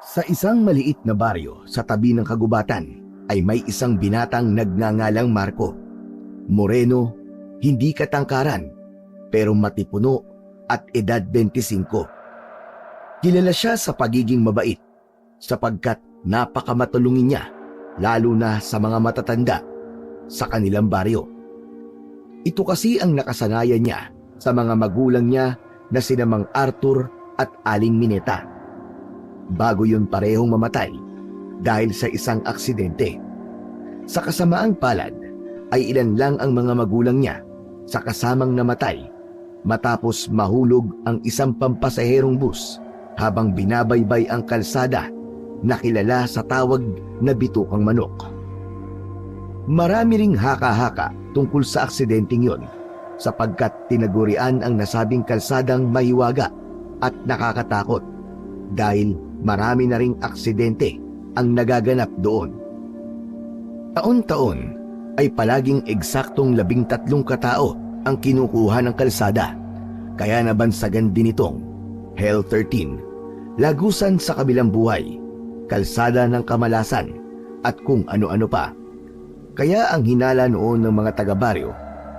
Sa isang maliit na baryo sa tabi ng kagubatan ay may isang binatang nagngangalang Marco. Moreno, hindi katangkaran, pero matipuno at edad 25. Kilala siya sa pagiging mabait sapagkat napakamatulungin niya, lalo na sa mga matatanda sa kanilang baryo. Ito kasi ang nakasanayan niya sa mga magulang niya na sina Mang Arthur at Aling Mineta. Bago yun parehong mamatay dahil sa isang aksidente. Sa kasamaang palad ay ilan lang ang mga magulang niya sa kasamang namatay matapos mahulog ang isang pampasaherong bus habang binabaybay ang kalsada na kilala sa tawag na Bitukang Manok. Marami ring haka-haka tungkol sa aksidenteng yon sapagkat tinagurian ang nasabing kalsadang mahiwaga at nakakatakot dahil marami na ring aksidente ang nagaganap doon. Taon-taon ay palaging eksaktong 13 katao ang kinukuha ng kalsada, kaya nabansagan din itong Hell 13, lagusan sa kabilang buhay, kalsada ng kamalasan at kung ano-ano pa. Kaya ang hinala noon ng mga taga-baryo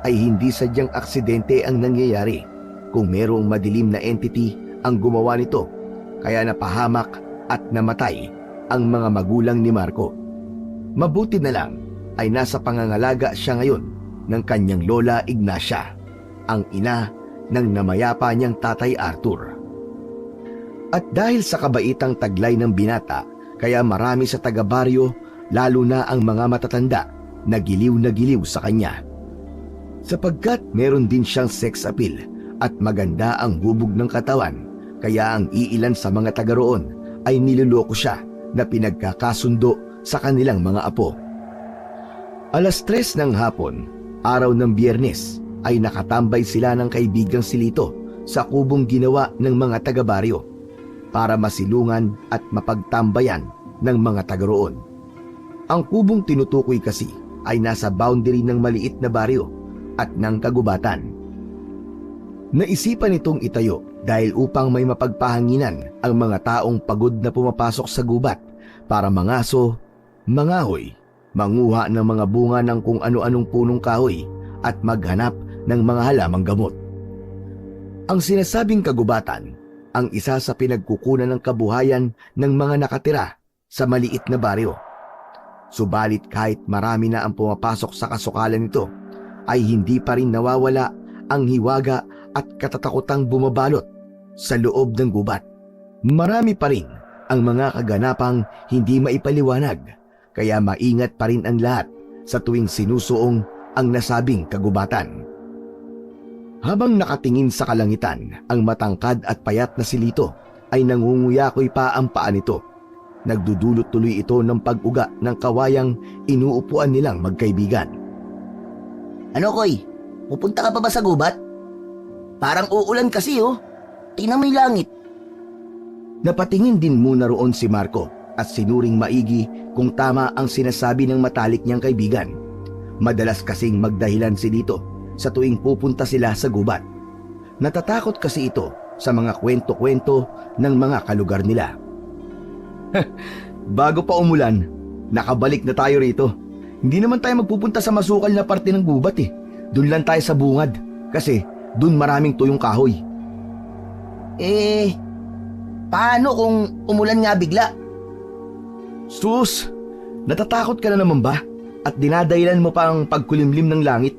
ay hindi sadyang aksidente ang nangyayari kung merong madilim na entity ang gumawa nito, kaya napahamak at namatay ang mga magulang ni Marco. Mabuti na lang ay nasa pangangalaga siya ngayon ng kanyang lola Ignacia, ang ina ng namayapa niyang tatay Arthur. At dahil sa kabaitang taglay ng binata, kaya marami sa taga-baryo, lalo na ang mga matatanda, na giliw sa kanya. Sapagkat meron din siyang sex appeal at maganda ang hubog ng katawan, kaya ang iilan sa mga taga roon ay niloloko siya na pinagkakasundo sa kanilang mga apo. 3:00 ng hapon, araw ng Biyernes, ay nakatambay sila ng kaibigang si Lito sa kubong ginawa ng mga taga-baryo para masilungan at mapagtambayan ng mga taga roon. Ang kubong tinutukoy kasi ay nasa boundary ng maliit na baryo at ng kagubatan. Naisipan itong itayo dahil upang may mapagpahanginan ang mga taong pagod na pumapasok sa gubat para mangaso, mangahoy, manguha ng mga bunga ng kung ano-anong punong kahoy at maghanap ng mga halamang gamot. Ang sinasabing kagubatan ang isa sa pinagkukunan ng kabuhayan ng mga nakatira sa maliit na baryo. Subalit kahit marami na ang pumapasok sa kasukalan nito, ay hindi pa rin nawawala ang hiwaga at katatakutang bumabalot sa loob ng gubat. Marami pa rin ang mga kaganapang hindi maipaliwanag, kaya maingat pa rin ang lahat sa tuwing sinusuong ang nasabing kagubatan. Habang nakatingin sa kalangitan, ang matangkad at payat na si Lito ay nangunguyakoy pa ang paa nito. Nagdudulot tuloy ito ng pag-uga ng kawayang inuupuan nilang magkaibigan. Ano, Koy? Pupunta ka pa ba sa gubat? Parang uulan kasi, oh. Tingnan mo yung langit. Napatingin din muna roon si Marco at sinuring maigi kung tama ang sinasabi ng matalik niyang kaibigan. Madalas kasing magdahilan si Lito sa tuwing pupunta sila sa gubat. Natatakot kasi ito sa mga kwento-kwento ng mga kalugar nila. Bago pa umulan, nakabalik na tayo rito. Hindi naman tayo magpupunta sa masukal na parte ng gubat eh. Doon lang tayo sa bungad kasi doon maraming tuyong kahoy. Paano kung umulan nga bigla? Sus, natatakot ka na naman ba? At dinadahilan mo pa ang pagkulimlim ng langit?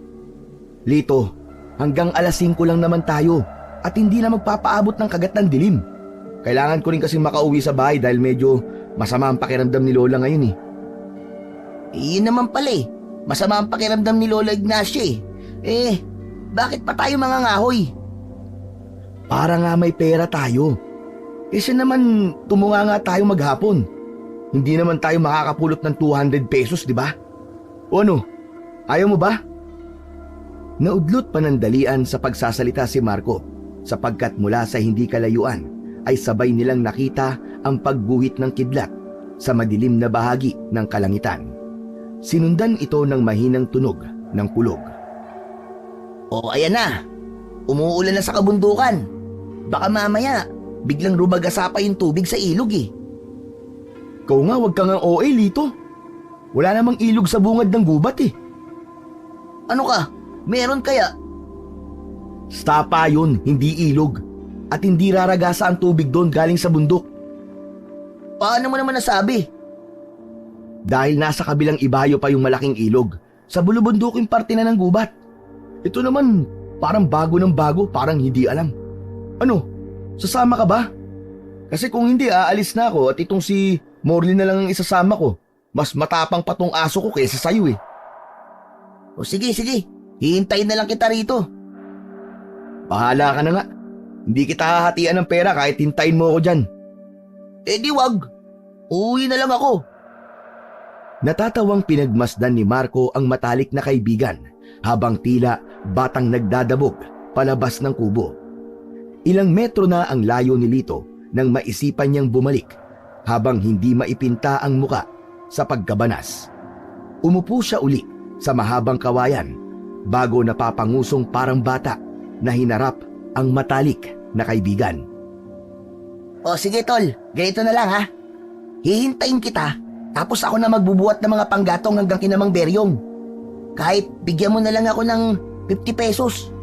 Lito, hanggang 5:00 lang naman tayo at hindi na magpapaabot ng kagat ng dilim. Kailangan ko rin kasing makauwi sa bahay dahil medyo masama ang pakiramdam ni Lola ngayon eh. Yun naman pala eh. Masama ang pakiramdam ni Lola Ignacia eh. Bakit pa tayo mangangahoy? Para nga may pera tayo. Kasi naman tumunga nga tayo maghapon. Hindi naman tayo makakapulot ng 200 pesos, di ba? O ano? Ayaw mo ba? Naudlot panandalian sa pagsasalita si Marco sapagkat mula sa hindi kalayuan ay sabay nilang nakita ang pagguhit ng kidlat sa madilim na bahagi ng kalangitan. Sinundan ito ng mahinang tunog ng kulog. O ayan na, umuulan na sa kabundukan. Baka mamaya, biglang rumagasa pa yung tubig sa ilog eh. Ikaw nga, wag kang OA, Lito. Wala namang ilog sa bungad ng gubat eh. Ano ka? Meron kaya? Stapa yun, hindi ilog. At hindi raragasa ang tubig doon galing sa bundok. Paano mo naman nasabi? Dahil nasa kabilang ibayo pa yung malaking ilog. Sa bulubunduking parte na ng gubat. Ito naman, parang bago ng bago, parang hindi alam. Ano, sasama ka ba? Kasi kung hindi, aalis na ako at itong si Morley na lang ang isasama ko. Mas matapang pa tong aso ko kaysa sa'yo eh. O sige, hihintayin na lang kita rito. Bahala ka na nga. Hindi kita hahatian ng pera kahit hintayin mo ako dyan. Eh di wag. Uuwi na lang ako. Natatawang pinagmasdan ni Marco ang matalik na kaibigan habang tila batang nagdadabog palabas ng kubo. Ilang metro na ang layo ni Lito nang maisipan niyang bumalik habang hindi maipinta ang muka sa pagkabanas. Umupo siya uli sa mahabang kawayan bago napapangusong parang bata na hinarap ang matalik na kaibigan. O sige tol, ganito na lang ha. Hihintayin kita, tapos ako na magbubuhat ng mga panggatong hanggang kinamang Beryong. Kahit bigyan mo na lang ako ng 50 pesos.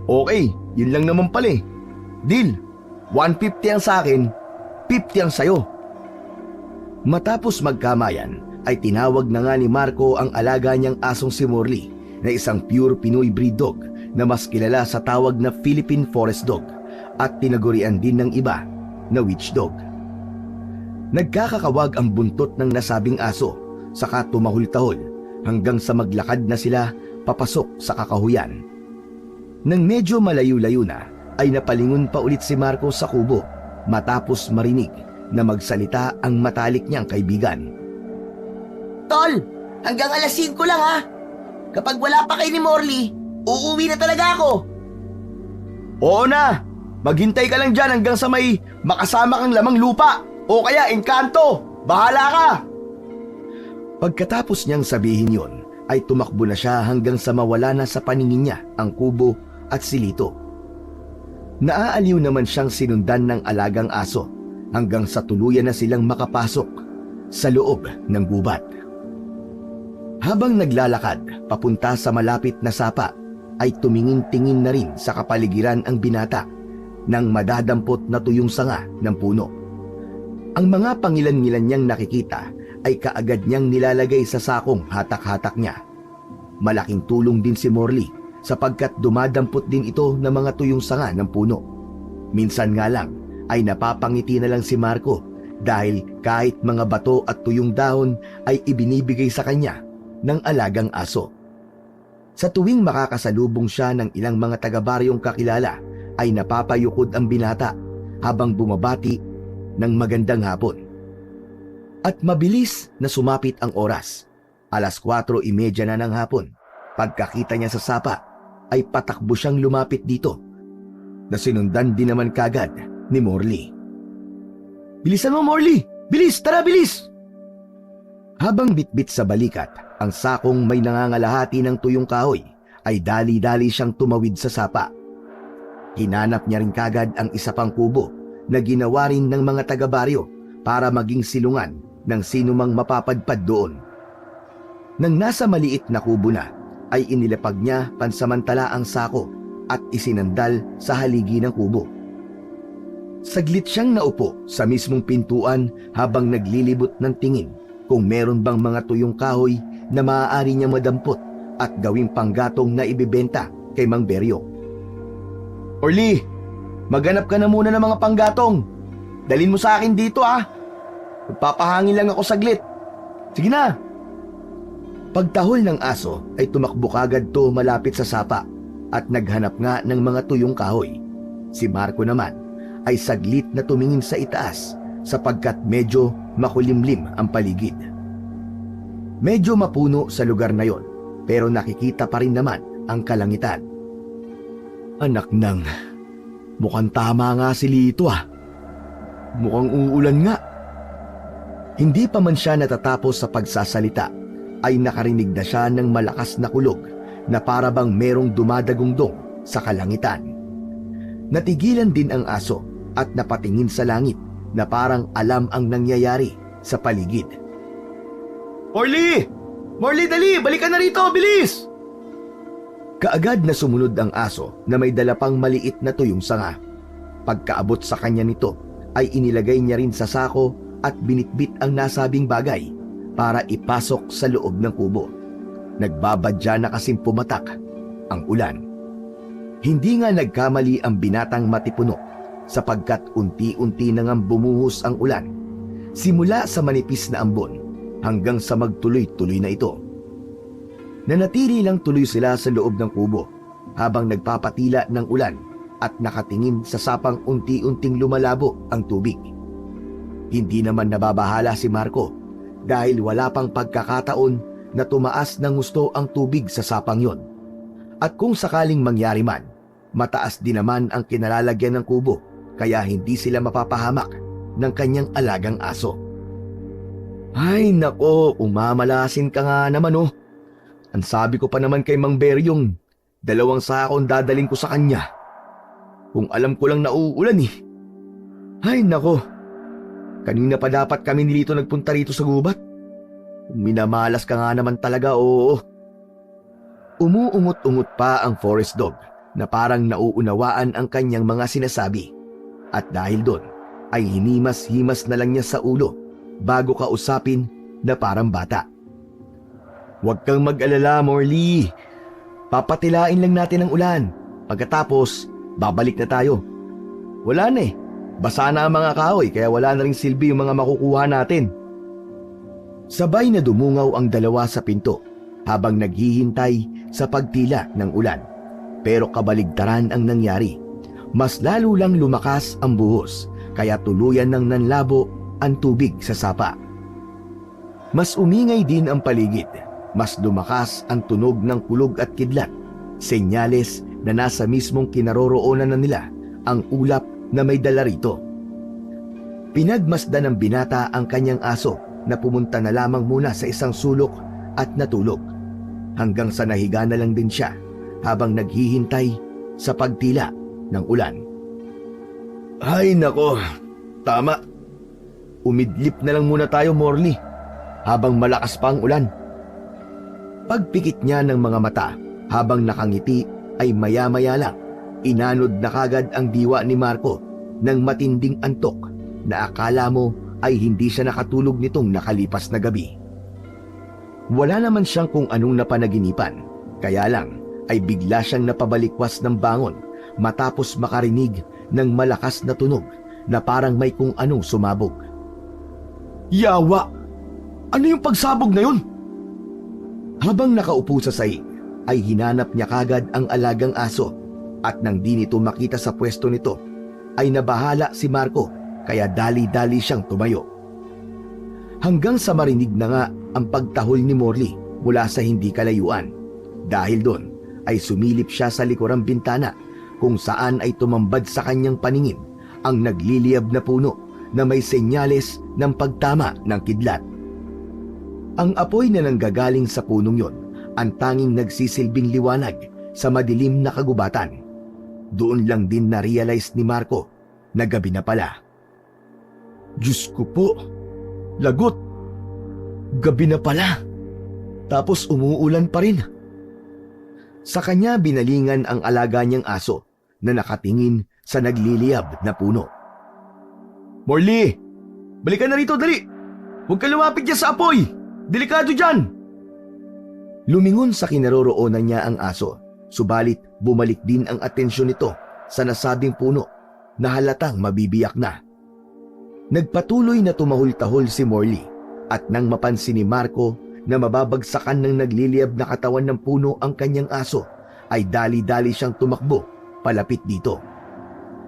Okay, yun lang naman pala eh. Deal, 150 ang sa akin, 50 ang sayo. Matapos magkamayan, ay tinawag na nga ni Marco ang alaga niyang asong si Morley na isang pure Pinoy breed dog na mas kilala sa tawag na Philippine Forest Dog at tinagurian din ng iba na witch dog. Nagkakakawag ang buntot ng nasabing aso saka tumahol-tahol hanggang sa maglakad na sila papasok sa kakahuyan. Nang medyo malayo-layo na ay napalingon pa ulit si Marco sa kubo matapos marinig na magsalita ang matalik niyang kaibigan. Tol, hanggang alas 5 lang ha. Kapag wala pa kay ni Morley, uuwi na talaga ako. Oo na! Maghintay ka lang dyan hanggang sa may makasama kang lamang lupa o kaya engkanto! Bahala ka! Pagkatapos niyang sabihin yon, ay tumakbo na siya hanggang sa mawala na sa paningin niya ang kubo at si Lito. Naaaliw naman siyang sinundan ng alagang aso hanggang sa tuluyan na silang makapasok sa loob ng gubat. Habang naglalakad papunta sa malapit na sapa, ay tumingin-tingin na rin sa kapaligiran ang binata nang madadampot na tuyong sanga ng puno. Ang mga pangilan-ngilan niyang nakikita ay kaagad niyang nilalagay sa sakong hatak-hatak niya. Malaking tulong din si Morley sapagkat dumadampot din ito ng mga tuyong sanga ng puno. Minsan nga lang ay napapangiti na lang si Marco dahil kahit mga bato at tuyong dahon ay ibinibigay sa kanya ng alagang aso. Sa tuwing makakasalubong siya ng ilang mga taga-baryong kakilala ay napapayukod ang binata habang bumabati ng magandang hapon. At mabilis na sumapit ang oras. 4:30 na ng hapon. Pagkakita niya sa sapa ay patakbo siyang lumapit dito na sinundan din naman kagad ni Morley. Bilisan mo, Morley! Bilis! Tara, bilis! Habang bitbit sa balikat ang sakong may nangangalahati ng tuyong kahoy, ay dali-dali siyang tumawid sa sapa. Hinanap niya rin kagad ang isa pang kubo na ginawa rin ng mga taga-baryo para maging silungan ng sinumang mapapadpad doon. Nang nasa maliit na kubo na, ay inilapag niya pansamantala ang sako at isinandal sa haligi ng kubo. Saglit siyang naupo sa mismong pintuan habang naglilibot ng tingin kung meron bang mga tuyong kahoy na maaari niya madampot at gawing panggatong na ibibenta kay Mang Beryo. Orly, maghanap ka na muna ng mga panggatong. Dalhin mo sa akin dito ah. Magpapahangin lang ako saglit. Sige na. Pagtahol ng aso ay tumakbo kagad to malapit sa sapa at naghanap nga ng mga tuyong kahoy. Si Marco naman ay saglit na tumingin sa itaas sapagkat medyo makulimlim ang paligid. Medyo mapuno sa lugar na yon pero nakikita pa rin naman ang kalangitan. Anak nang, mukhang tama nga si Lito ah. Mukhang uulan nga. Hindi pa man siya natatapos sa pagsasalita ay nakarinig na siya ng malakas na kulog na para bang merong dumadagungdong sa kalangitan. Natigilan din ang aso at napatingin sa langit na parang alam ang nangyayari sa paligid. Morley! Morley, dali! Balikan na rito! Bilis! Kaagad na sumunod ang aso na may dala pang maliit na tuyong sanga. Pagkaabot sa kanya nito ay inilagay niya rin sa sako at binitbit ang nasabing bagay para ipasok sa loob ng kubo. Nagbabadya na kasing pumatak ang ulan. Hindi nga nagkamali ang binatang matipuno sapagkat unti-unti na ngang bumuhos ang ulan. Simula sa manipis na ambon hanggang sa magtuloy-tuloy na ito. Nanatili lang tuloy sila sa loob ng kubo habang nagpapatila ng ulan at nakatingin sa sapang unti-unting lumalabo ang tubig. Hindi naman nababahala si Marco dahil wala pang pagkakataon na tumaas ng gusto ang tubig sa sapang yon. At kung sakaling mangyari man, mataas din naman ang kinalalagyan ng kubo kaya hindi sila mapapahamak ng kanyang alagang aso. Ay nako, umamalasin ka nga naman oh. Ang sabi ko pa naman kay Mang Beryong, 2 sakong dadaling ko sa kanya. Kung alam ko lang na uulan eh. Ay nako, kanina pa dapat kami nilito nagpunta rito sa gubat. Kung minamalas ka nga naman talaga, oo. Umuungot-ungot pa ang forest dog na parang nauunawaan ang kanyang mga sinasabi. At dahil doon, ay hinimas-himas na lang niya sa ulo bago kausapin na parang bata. Huwag kang mag-alala, Morley. Papatilain lang natin ang ulan. Pagkatapos, babalik na tayo. Wala na eh. Basa na ang mga kahoy kaya wala na ring silbi yung mga makukuha natin. Sabay na dumungaw ang dalawa sa pinto habang naghihintay sa pagtila ng ulan. Pero kabaligtaran ang nangyari. Mas lalo lang lumakas ang buhos kaya tuluyan ng nanlabo ang tubig sa sapa. Mas umingay din ang paligid. Mas lumakas ang tunog ng kulog at kidlat, senyales na nasa mismong kinaroroonan na nila ang ulap na may dala rito. Pinagmasdan ng binata ang kanyang aso na pumunta na lamang muna sa isang sulok at natulog, hanggang sa nahiga na lang din siya habang naghihintay sa pagtila ng ulan. Ay nako, tama. Umidlip na lang muna tayo, Morley, habang malakas pa ang ulan. Pagpikit niya ng mga mata habang nakangiti ay maya-maya lang inanod na kagad ang diwa ni Marco ng matinding antok na akala mo ay hindi siya nakatulog nitong nakalipas na gabi. Wala naman siyang kung anong napanaginipan, kaya lang ay bigla siyang napabalikwas ng bangon matapos makarinig ng malakas na tunog na parang may kung anong sumabog. Yawa! Ano yung pagsabog na yun? Habang nakaupo sa sahig, ay hinanap niya kagad ang alagang aso at nang di nito makita sa pwesto nito, ay nabahala si Marco kaya dali-dali siyang tumayo. Hanggang sa marinig na nga ang pagtahol ni Morley mula sa hindi kalayuan. Dahil doon ay sumilip siya sa likurang bintana kung saan ay tumambad sa kanyang paningin ang nagliliyab na puno na may senyales ng pagtama ng kidlat. Ang apoy na nanggagaling sa punong yon ang tanging nagsisilbing liwanag sa madilim na kagubatan. Doon lang din na-realize ni Marco na gabi na pala. Diyos ko po, lagot! Gabi na pala! Tapos umuulan pa rin. Sa kanya binalingan ang alaga niyang aso na nakatingin sa nagliliyab na puno. Morley! Balikan na rito, dali! Huwag ka lumapit dyan sa apoy! Delikado dyan! Lumingon sa kinaroroonan niya ang aso, subalit bumalik din ang atensyon nito sa nasabing puno na halatang mabibiyak na. Nagpatuloy na tumahol-tahol si Morley at nang mapansin ni Marco na mababagsakan ng nagliliyab na katawan ng puno ang kanyang aso, ay dali-dali siyang tumakbo palapit dito.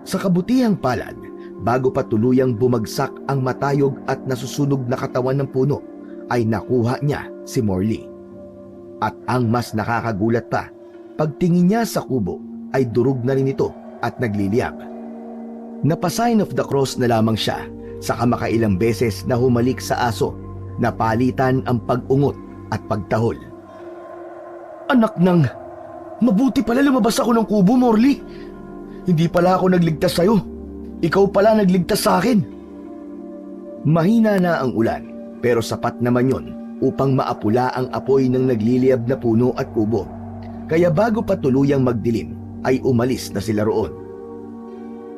Sa kabutihang palad, bago pa tuluyang bumagsak ang matayog at nasusunog na katawan ng puno, ay nakuha niya si Morley. At ang mas nakakagulat pa, pagtingin niya sa kubo ay durog na rin ito at nagliliyab. Napa-sign of the cross na lamang siya sa kamakailang beses na humalik sa aso na palitan ang pag-ungot at pagtahol. Anak nang, mabuti pala lumabas ako ng kubo, Morley. Hindi pala ako nagligtas sa'yo. Ikaw pala nagligtas sa akin. Mahina na ang ulan, pero sapat naman yon upang maapula ang apoy ng nagliliyab na puno at kubo. Kaya bago pa tuluyang magdilim, ay umalis na sila roon.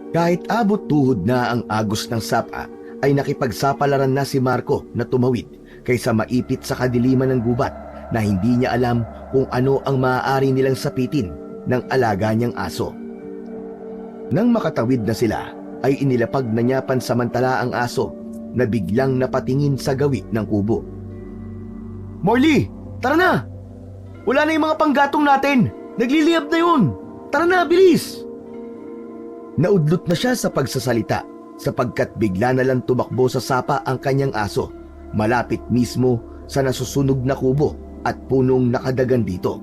Kahit abot tuhod na ang agos ng sapa, ay nakipagsapalaran na si Marco na tumawid kaysa maipit sa kadiliman ng gubat na hindi niya alam kung ano ang maaari nilang sapitin ng alaga niyang aso. Nang makatawid na sila, ay inilapag na niya pansamantala ang aso na biglang napatingin sa gawi ng kubo. "Morley, tara na! Wala na yung mga panggatong natin! Nagliliyab na yun! Tara na, bilis!" Naudlot na siya sa pagsasalita sapagkat bigla na lang tumakbo sa sapa ang kanyang aso, malapit mismo sa nasusunog na kubo at punong nakadagan dito.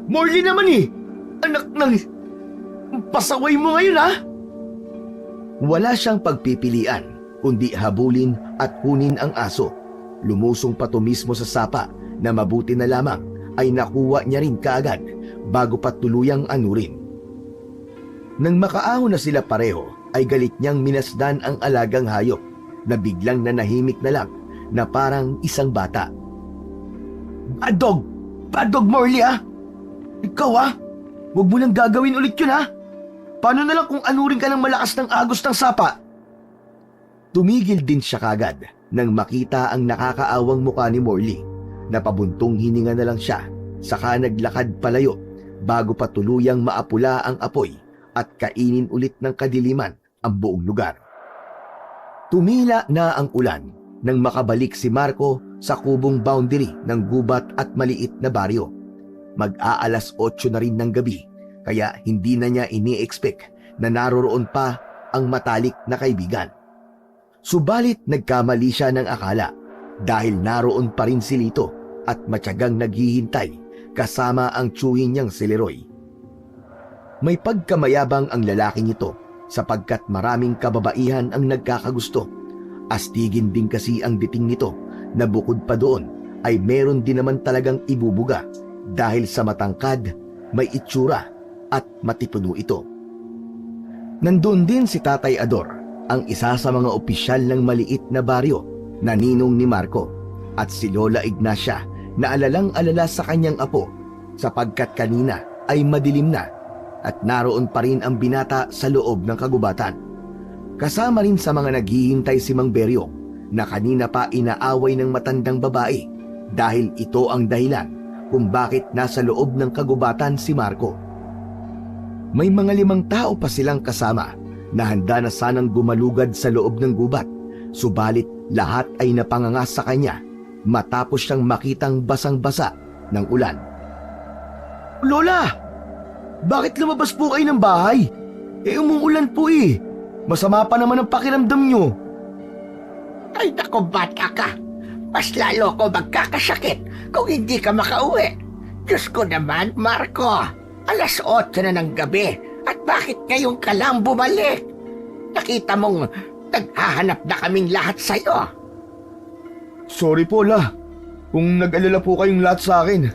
"Morley naman eh! Anak ng... pasaway mo ngayon ha!" Wala siyang pagpipilian kundi habulin at kunin ang aso. Lumusong pa to mismo sa sapa na mabuti na lamang ay nakuha niya rin kaagad bago pa tuluyang anurin. Nang makaahon na sila pareho ay galit niyang minasdan ang alagang hayop na biglang nanahimik na lang na parang isang bata. Bad dog! Bad dog, Morley ah! Ikaw ah! Huwag mo nang gagawin ulit yun ah! Paano na lang kung anurin ka ng malakas ng agos ng sapa? Tumigil din siya kagad nang makita ang nakakaawang mukha ni Morley. Napabuntong hininga na lang siya, saka naglakad palayo bago pa tuluyang maapula ang apoy at kainin ulit ng kadiliman ang buong lugar. Tumila na ang ulan nang makabalik si Marco sa kubong boundary ng gubat at maliit na baryo. Mag-aalas 8 na rin ng gabi, kaya hindi na niya ini-expect na naroroon pa ang matalik na kaibigan. Subalit nagkamali siya ng akala dahil naroon pa rin si Lito at matyagang naghihintay kasama ang tiyuhin niyang si Leroy. May pagkamayabang ang lalaking ito sapagkat maraming kababaihan ang nagkakagusto. Astigin din kasi ang dating nito na bukod pa doon ay meron din naman talagang ibubuga dahil sa matangkad, may itsura at matipuno ito. Nandun din si Tatay Ador, ang isa sa mga opisyal ng maliit na baryo na ninong ni Marco, at si Lola Ignacia na alalang-alala sa kanyang apo sapagkat kanina ay madilim na at naroon pa rin ang binata sa loob ng kagubatan. Kasama rin sa mga naghihintay si Mang Beryong na kanina pa inaaway ng matandang babae dahil ito ang dahilan kung bakit nasa loob ng kagubatan si Marco. May mga 5 tao pa silang kasama na handa na sanang gumalugad sa loob ng gubat, subalit lahat ay napanganga sa kanya matapos siyang makitang basang-basa ng ulan. "Lola! Bakit lumabas po kayo ng bahay? Umuulan po eh. Masama pa naman ang pakiramdam nyo." "Ay naku, bata ka. Mas lalo ko magkakasakit kung hindi ka makauwi. Diyos ko naman, Marco. Alas 8 na ng gabi at bakit ngayon ka lang bumalik? Nakita mong naghahanap na kaming lahat sa'yo." "Sorry po, La. Kung nag-alala po kayong lahat sa akin,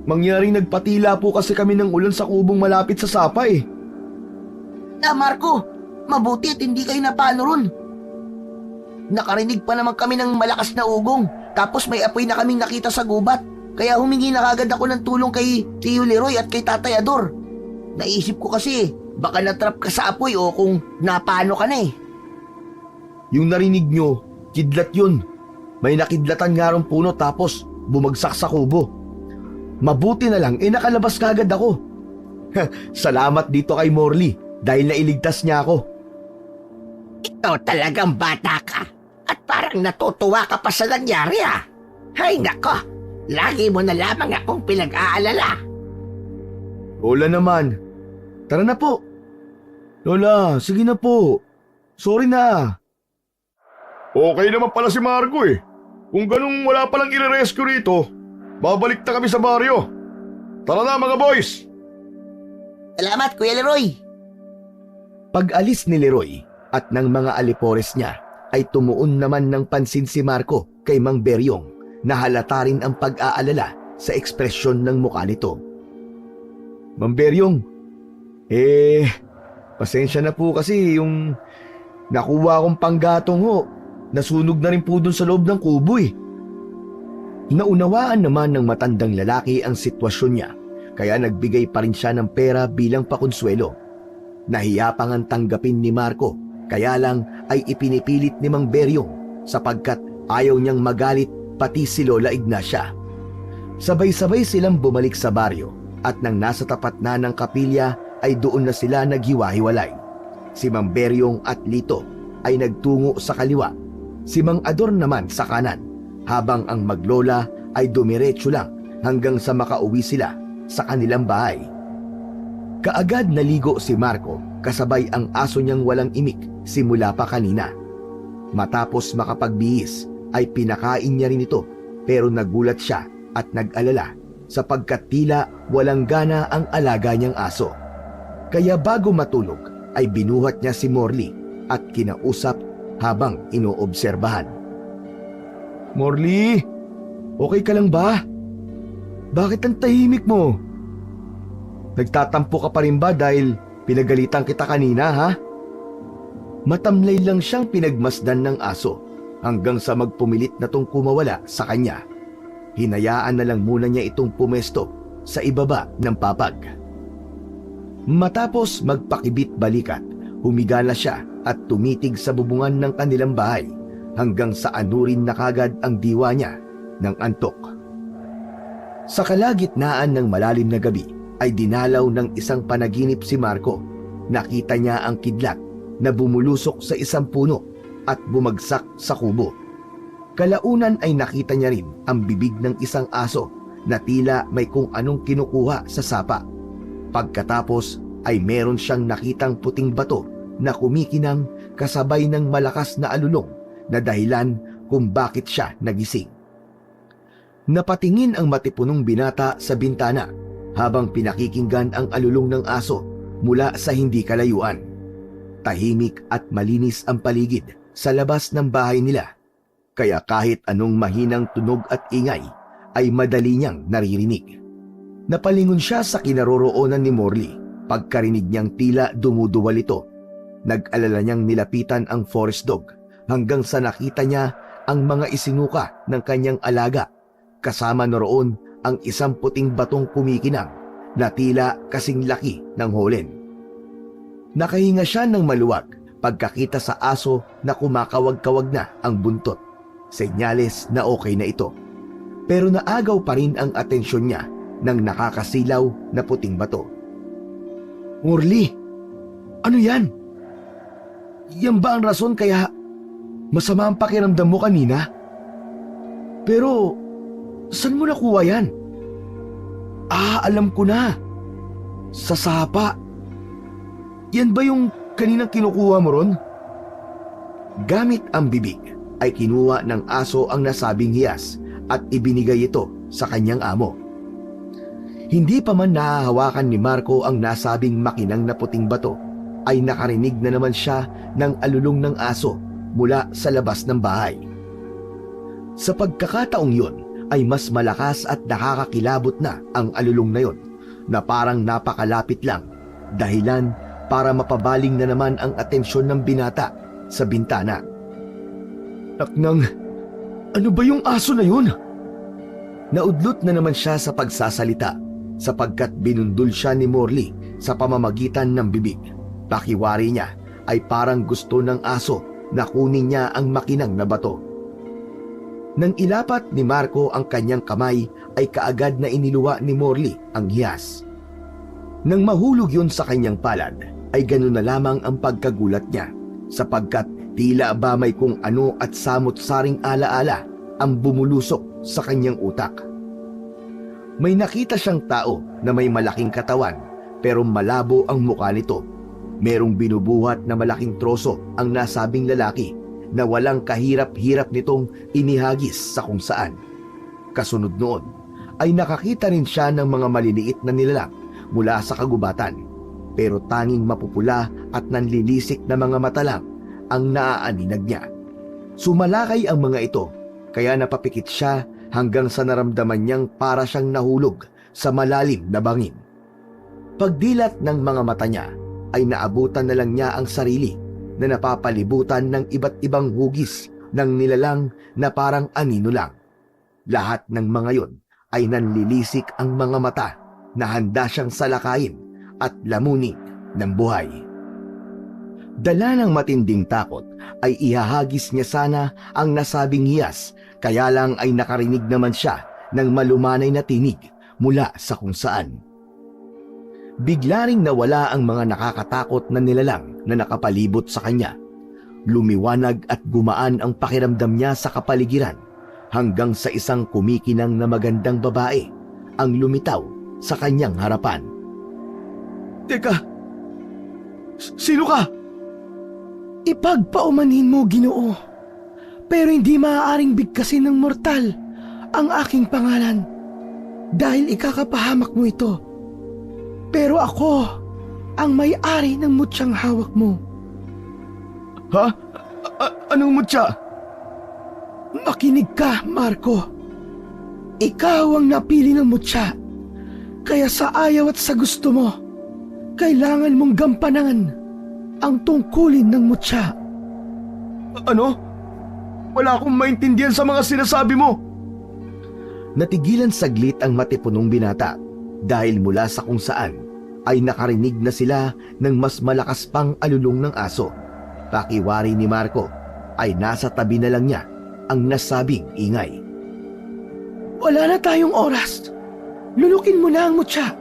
mangyaring nagpatila po kasi kami ng ulan sa kubong malapit sa sapa eh." Marco, mabuti at hindi kayo napano ron. Nakarinig pa naman kami ng malakas na ugong, tapos may apoy na kaming nakita sa gubat. Kaya humingi na kagad ako ng tulong kay Tio Leroy at kay Tatay Ador. Naisip ko kasi, baka natrap ka sa apoy o kung napano ka na eh. Yung narinig nyo, kidlat yun. May nakidlatan nga rong puno tapos bumagsak sa kubo. Mabuti na lang, nakalabas kagad ako. Salamat dito kay Morley dahil nailigtas niya ako. Ikaw talagang bata ka at parang natutuwa ka pa sa nangyari ah. Hay nako, lagi mo na lamang akong pinag-aalala. Lola naman, tara na po. Lola, sige na po. Sorry na. Okay naman pala si Marco eh. Kung ganung wala palang i-rescue rito, babalik na kami sa baryo. Tara na mga boys! Salamat, Kuya Leroy. Pag-alis ni Leroy at ng mga alipores niya, ay tumuon naman ng pansin si Marco kay Mang Beryong na halata rin ang pag-aalala sa ekspresyon ng mukha nito. Mang Beryong, pasensya na po kasi yung Nakuha akong panggatong ho. Nasunog na rin po dun sa loob ng kubo eh. Naunawaan naman ng matandang lalaki ang sitwasyon niya, kaya nagbigay pa rin siya ng pera bilang pakonsuelo. Nahiya pa ngang tanggapin ni Marco, kaya lang ay ipinipilit ni Mang Beryong sapagkat ayaw niyang magalit pati si Lola Ignacia. Sabay-sabay silang bumalik sa baryo at nang nasa tapat na ng kapilya ay doon na sila naghiwa-hiwalay. Si Mang Beryong at Lito ay nagtungo sa kaliwa, si Mang Ador naman sa kanan, habang ang maglola ay dumiretso lang hanggang sa makauwi sila sa kanilang bahay. Kaagad naligo si Marco kasabay ang aso niyang walang imik simula pa kanina. Matapos makapagbihis ay pinakain niya rin ito, pero nagulat siya at nag-alala sapagkat tila walang gana ang alaga niyang aso. Kaya bago matulog ay binuhat niya si Morley at kinausap habang inoobserbahan. "Morley, okay ka lang ba? Bakit ang tahimik mo? Nagtatampo ka pa rin ba dahil pinagalitan kita kanina, ha?" Matamlay lang siyang pinagmasdan ng aso hanggang sa magpumilit na tong kumawala sa kanya. Hinayaan na lang muna niya itong pumesto sa ibaba ng papag. Matapos magpakibit-balikat, humiga na siya at tumitig sa bubungan ng kanilang bahay hanggang sa anurin na kagad ang diwa niya ng antok. Sa kalagitnaan ng malalim na gabi ay dinalaw ng isang panaginip si Marco. Nakita niya ang kidlat na bumulusok sa isang puno at bumagsak sa kubo. Kalaunan ay nakita niya rin ang bibig ng isang aso na tila may kung anong kinukuha sa sapa. Pagkatapos ay meron siyang nakitang puting bato na kumikinang kasabay ng malakas na alulong na dahilan kung bakit siya nagising. Napatingin ang matipunong binata sa bintana habang pinakikinggan ang alulong ng aso mula sa hindi kalayuan. Tahimik at malinis ang paligid sa labas ng bahay nila, kaya kahit anong mahinang tunog at ingay ay madali niyang naririnig. Napalingon siya sa kinaroroonan ni Morley pagkarinig niyang tila dumuduwal ito. Nag-alala niyang nilapitan ang forest dog hanggang sa nakita niya ang mga isinuka ng kanyang alaga, kasama na roon ang isang puting batong kumikinang na tila kasing laki ng holen. Nakahinga siya ng maluwag pagkakita sa aso na kumakawag-kawag na ang buntot. Senyales na okay na ito. Pero naagaw pa rin ang atensyon niya ng nakakasilaw na puting bato. "Morley, ano yan? Yan ba ang rason kaya masama ang pakiramdam mo kanina? Pero saan mo nakuha yan?" Alam ko na. Sa sapa. Yan ba yung kaninang kinukuha mo ron?" Gamit ang bibig ay kinuha ng aso ang nasabing hiyas at ibinigay ito sa kanyang amo. Hindi pa man nahahawakan ni Marco ang nasabing makinang na puting bato, ay nakarinig na naman siya ng alulong ng aso mula sa labas ng bahay. Sa pagkakataong yun ay mas malakas at nakakakilabot na ang alulong na yon na parang napakalapit lang, dahilan para mapabaling na naman ang atensyon ng binata sa bintana. "Naknang, ano ba yung aso na yun?" Naudlot na naman siya sa pagsasalita sapagkat binundol siya ni Morley sa pamamagitan ng bibig. Pakiwari niya ay parang gusto ng aso na kunin niya ang makinang na bato. Nang ilapat ni Marco ang kanyang kamay ay kaagad na iniluwa ni Morley ang hiyas. Nang mahulog yun sa kanyang palad ay ganun na lamang ang pagkagulat niya sapagkat tila ba may kung ano at samot-saring alaala ang bumulusok sa kanyang utak. May nakita siyang tao na may malaking katawan pero malabo ang mukha nito. Merong binubuhat na malaking troso ang nasabing lalaki na walang kahirap-hirap nitong inihagis sa kung saan. Kasunod noon ay nakakita rin siya ng mga maliliit na nilalang mula sa kagubatan, pero tanging mapupula at nanlilisik na mga mata lang ang naaaninag niya. Sumalakay ang mga ito, kaya napapikit siya hanggang sa naramdaman niyang para siyang nahulog sa malalim na bangin. Pagdilat ng mga mata niya ay naabutan na lang niya ang sarili na napapalibutan ng iba't ibang hugis ng nilalang na parang anino lang. Lahat ng mga yon ay nanlilisik ang mga mata na handa siyang salakayin at lamunin ng buhay. Dala ng matinding takot ay ihahagis niya sana ang nasabing hiyas, kaya lang ay nakarinig naman siya ng malumanay na tinig mula sa kung saan. Bigla ring nawala ang mga nakakatakot na nilalang na nakapalibot sa kanya. Lumiwanag at gumaan ang pakiramdam niya sa kapaligiran hanggang sa isang kumikinang na magandang babae ang lumitaw sa kanyang harapan. Teka, sino ka? Ipagpaumanhin mo, Ginoo, pero hindi maaaring bigkasin ng mortal ang aking pangalan dahil ikakapahamak mo ito. Pero ako ang may-ari ng mutsyang hawak mo. Ha? Anong mutya? Makinig ka, Marco. Ikaw ang napili ng mutya, kaya sa ayaw at sa gusto mo, kailangan mong gampanan ang tungkulin ng mutya. Ano? Wala akong maintindihan sa mga sinasabi mo. Natigilan saglit ang matipunong binata dahil mula sa kung saan ay nakarinig na sila ng mas malakas pang alulong ng aso. Pakiwari ni Marco ay nasa tabi na lang niya ang nasabing ingay. Wala na tayong oras. Lulukin mo na ang mutya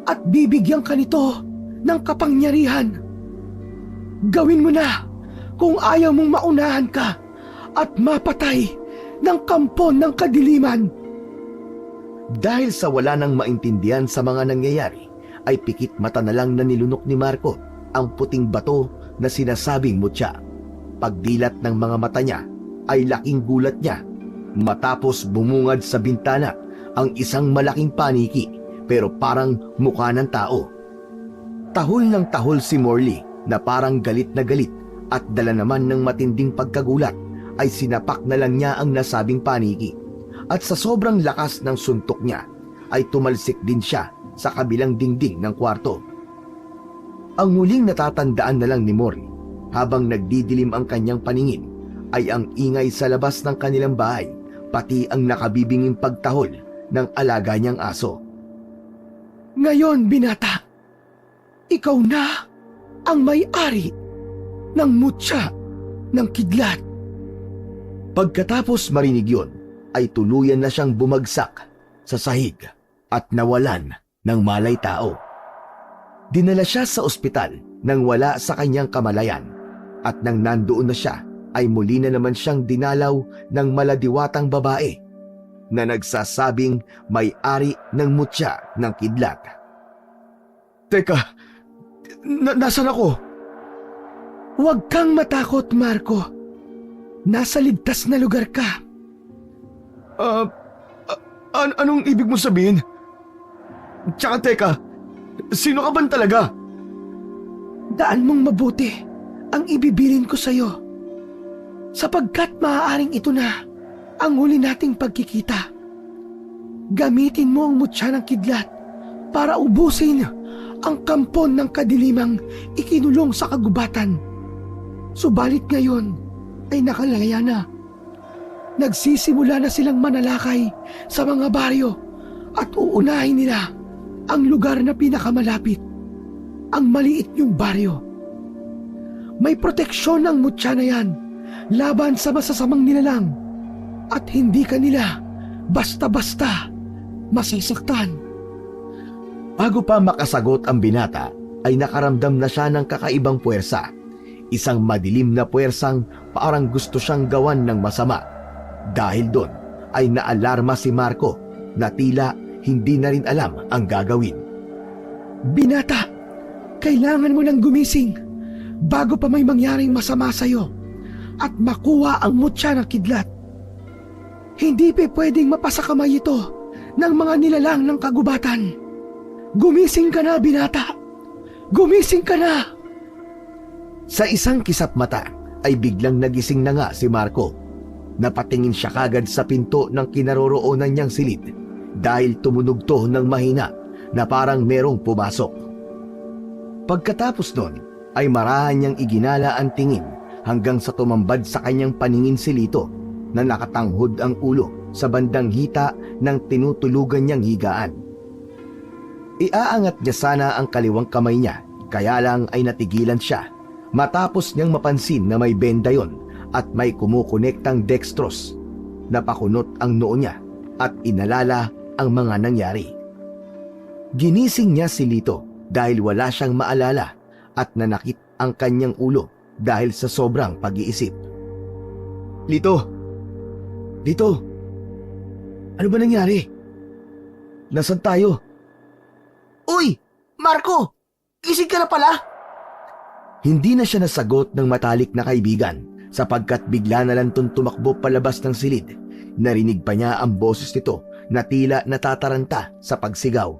at bibigyan ka nito ng kapangyarihan. Gawin mo na kung ayaw mong maunahan ka at mapatay ng kampon ng kadiliman. Dahil sa wala nang maintindihan sa mga nangyayari, ay pikit mata na lang na nilunok ni Marco ang puting bato na sinasabing mutya. Pagdilat ng mga mata niya ay laking gulat niya matapos bumungad sa bintana ang isang malaking paniki pero parang mukha ng tao. Tahol ng tahol si Morley na parang galit na galit at dala naman ng matinding pagkagulat ay sinapak na lang niya ang nasabing paniki. At sa sobrang lakas ng suntok niya ay tumalsik din siya sa kabilang dingding ng kwarto. Ang huling natatandaan na lang ni Morley habang nagdidilim ang kanyang paningin ay ang ingay sa labas ng kanilang bahay, pati ang nakabibinging pagtahol ng alaga niyang aso. Ngayon, binata, ikaw na ang may-ari ng mutya ng kidlat. Pagkatapos marinig yun, ay tuluyan na siyang bumagsak sa sahig at nawalan ng malay tao. Dinala siya sa ospital nang wala sa kanyang kamalayan at nang nandoon na siya ay muli na naman siyang dinalaw ng maladiwatang babae na nagsasabing may-ari ng mutya ng kidlat. Teka, nasan ako? Huwag kang matakot, Marco. Nasa ligtas na lugar ka. Anong ibig mo sabihin? Tsaka teka, sino ka ba talaga? Daan mong mabuti ang ibibilin ko sa'yo, sapagkat maaaring ito na ang huli nating pagkikita. Gamitin mo ang mutya ng kidlat para ubusin ang kampon ng kadilimang ikinulong sa kagubatan. Subalit ngayon ay nakalaya na. Nagsisimula na silang manalakay sa mga baryo at uunahin nila ang lugar na pinakamalapit, ang maliit niyong baryo. May proteksyon ang mutya na yan laban sa masasamang nilalang at hindi kanila basta-basta masasaktan. Bago pa makasagot ang binata, ay nakaramdam na siya ng kakaibang puwersa. Isang madilim na puwersang parang gusto siyang gawan ng masama. Dahil doon ay naalarma si Marco na tila hindi na rin alam ang gagawin. Binata, kailangan mo nang gumising bago pa may mangyaring masama sa'yo at makuha ang mutya ng kidlat. Hindi pa pwedeng mapasakamay ito ng mga nilalang ng kagubatan. Gumising ka na, binata! Gumising ka na! Sa isang kisap mata ay biglang nagising na nga si Marco. Napatingin siya kagad sa pinto ng kinaroroonan niyang silid dahil tumunog to ng mahina na parang merong pumasok. Pagkatapos nun ay marahan niyang iginala ang tingin hanggang sa tumambad sa kanyang paningin si Lito na nakatanghod ang ulo sa bandang hita ng tinutulugan niyang higaan. Iaangat niya sana ang kaliwang kamay niya, kaya lang ay natigilan siya matapos niyang mapansin na may benda yon at may kumukonektang dextrose. Napakunot ang noo niya at inalala ang mga nangyari. Ginising niya si Lito dahil wala siyang maalala at nanakit ang kanyang ulo dahil sa sobrang pag-iisip. Lito! Lito! Ano ba nangyari? Nasaan tayo? Uy! Marco! Gising ka na pala? Hindi na siya nasagot ng matalik na kaibigan sapagkat bigla na lang tumakbo palabas ng silid. Narinig pa niya ang boses nito na tila natataranta sa pagsigaw.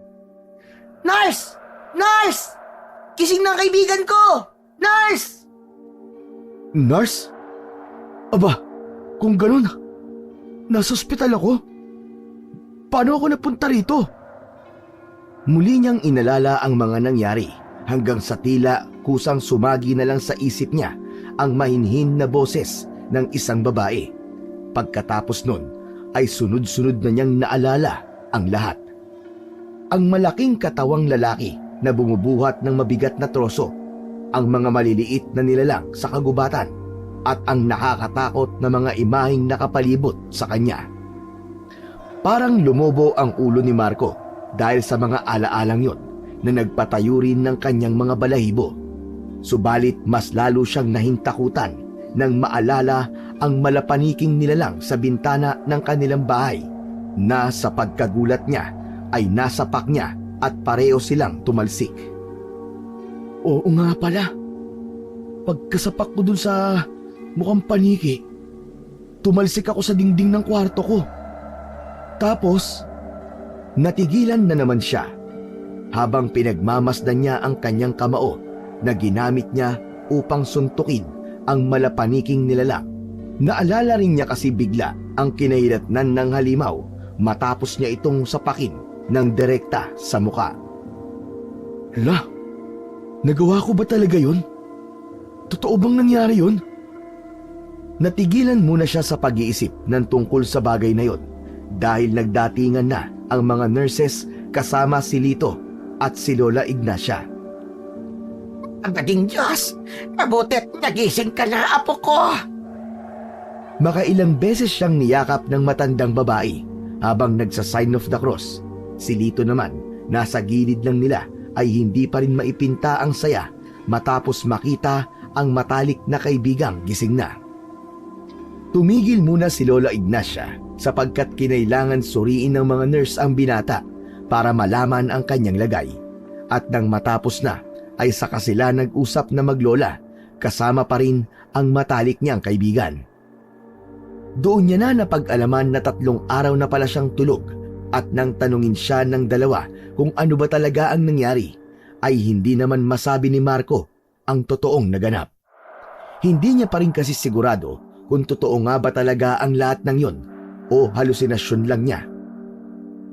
Nurse! Nurse! Gising na ang kaibigan ko! Nurse! Nurse? Aba, kung ganun, nasa ospital ako. Paano ako napunta rito? Muli niyang inalala ang mga nangyari hanggang sa tila kusang sumagi na lang sa isip niya ang mahinhin na boses ng isang babae. Pagkatapos nun ay sunod-sunod na niyang naalala ang lahat. Ang malaking katawang lalaki na bumubuhat ng mabigat na troso, ang mga maliliit na nilalang sa kagubatan, at ang nakakatakot na mga imaheng nakapalibot sa kanya. Parang lumobo ang ulo ni Marco dahil sa mga alaalang yon na nagpatayo rin ng kanyang mga balahibo. Subalit mas lalo siyang nahintakutan nang maalala ang malapaniking nilalang sa bintana ng kanilang bahay na sa pagkagulat niya ay nasapak niya at pareho silang tumalsik. Oo nga pala. Pagkasapak ko dun sa mukhang paniki, tumalsik ako sa dingding ng kwarto ko. Tapos, natigilan na naman siya habang pinagmamasdan niya ang kanyang kamao na ginamit niya upang suntukin ang malapaniking nilalang. Naalala rin niya kasi bigla ang kinahilatnan ng halimaw matapos niya itong sapakin ng direkta sa muka. Hala, nagawa ko ba talaga yun? Totoo bang nangyari yun? Natigilan muna siya sa pag-iisip ng tungkol sa bagay na yun dahil nagdatingan na ang mga nurses kasama si Lito at si Lola Ignacia. Ang dating Diyos, mabutit nagising ka na, apo ko. Makailang beses siyang niyakap ng matandang babae habang nagsa-sign of the cross. Si Lito naman, nasa gilid lang nila ay hindi pa rin maipinta ang saya matapos makita ang matalik na kaibigang gising na. Tumigil muna si Lola Ignacia sapagkat kinailangan suriin ng mga nurse ang binata para malaman ang kanyang lagay. At nang matapos na, ay saka sila nag-usap na maglola kasama pa rin ang matalik niyang kaibigan. Doon niya na napag-alaman na 3 araw na pala siyang tulog at nang tanungin siya ng dalawa kung ano ba talaga ang nangyari, ay hindi naman masabi ni Marco ang totoong naganap. Hindi niya pa rin kasi sigurado kung totoo nga ba talaga ang lahat ng yon o halusinasyon lang niya.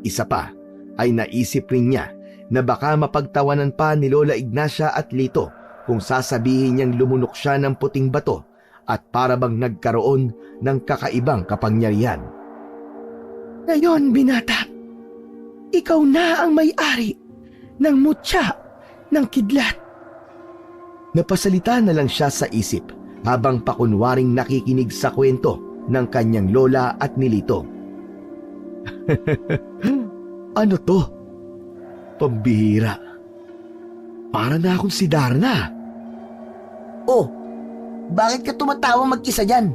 Isa pa ay naisip rin niya na baka mapagtawanan pa ni Lola Ignacia at Lito kung sasabihin niyang lumunok siya ng puting bato at para bang nagkaroon ng kakaibang kapangyarihan. Ngayon, binata, ikaw na ang may-ari ng mutya ng kidlat. Napasalita na lang siya sa isip habang pakunwaring nakikinig sa kwento ng kanyang lola at ni Lito. Ano to? Pambihira. Para na akong si Darna. Oh, bakit ka tumatawang mag-isa dyan?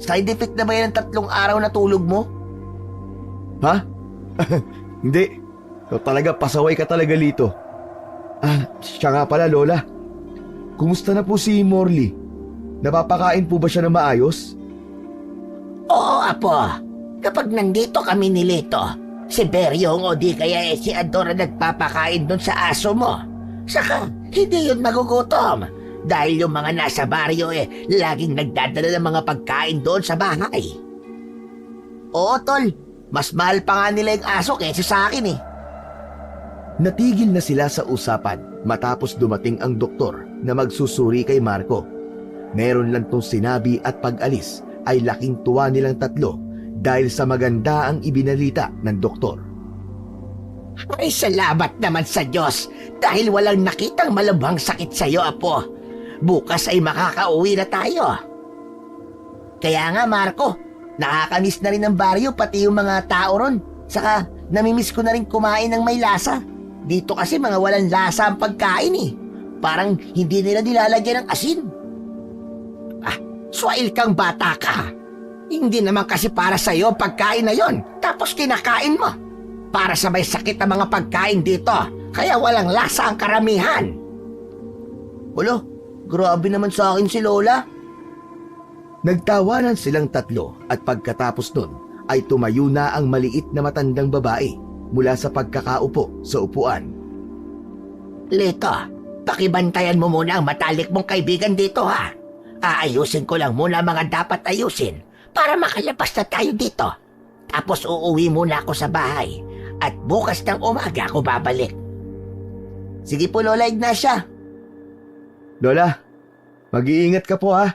Side effect na ba yan ng 3 araw na tulog mo? Ha? Hindi. Ikaw talaga, pasaway ka talaga, Lito. Siya nga pala, Lola. Kumusta na po si Morley? Napapakain po ba siya na maayos? Oo, apo. Kapag nandito kami ni Lito, si Beryong o di kaya si Adora nagpapakain doon sa aso mo. Saka, hindi yun magugutom. Dahil yung mga nasa baryo laging nagdadala ng mga pagkain doon sa bahay. Oo, tol. Mas mahal pa nga nila yung aso kaysa sa akin eh. Natigil na sila sa usapan matapos dumating ang doktor na magsusuri kay Marco. Meron lang tong sinabi at pag-alis ay laking tuwa nilang tatlo dahil sa maganda ang ibinalita ng doktor. Ay, salamat naman sa Diyos dahil walang nakitang malubhang sakit sa'yo, Apo. Bukas ay makakauwi na tayo. Kaya nga, Marco, nakakamiss na rin ng baryo pati yung mga tao ron. Saka namimiss ko na rin kumain ng may lasa. Dito kasi mga walang lasa ang pagkain eh. Parang hindi nila nilalagyan ng asin. Swail kang bata ka. Hindi naman kasi para sa'yo pagkain na yon, tapos kinakain mo. Para sa may sakit ang mga pagkain dito, kaya walang lasa ang karamihan. Ulo, grabe naman sa akin si Lola. Nagtawanan silang tatlo at pagkatapos nun ay tumayo na ang maliit na matandang babae mula sa pagkakaupo sa upuan. Lito, pakibantayan mo muna ang matalik mong kaibigan dito ha. Aayusin ko lang muna ang mga dapat ayusin para makalabas na tayo dito. Tapos uuwi muna ako sa bahay at bukas ng umaga ako babalik. Sige po, Lola Ignacia. Lola, mag-iingat ka po ha.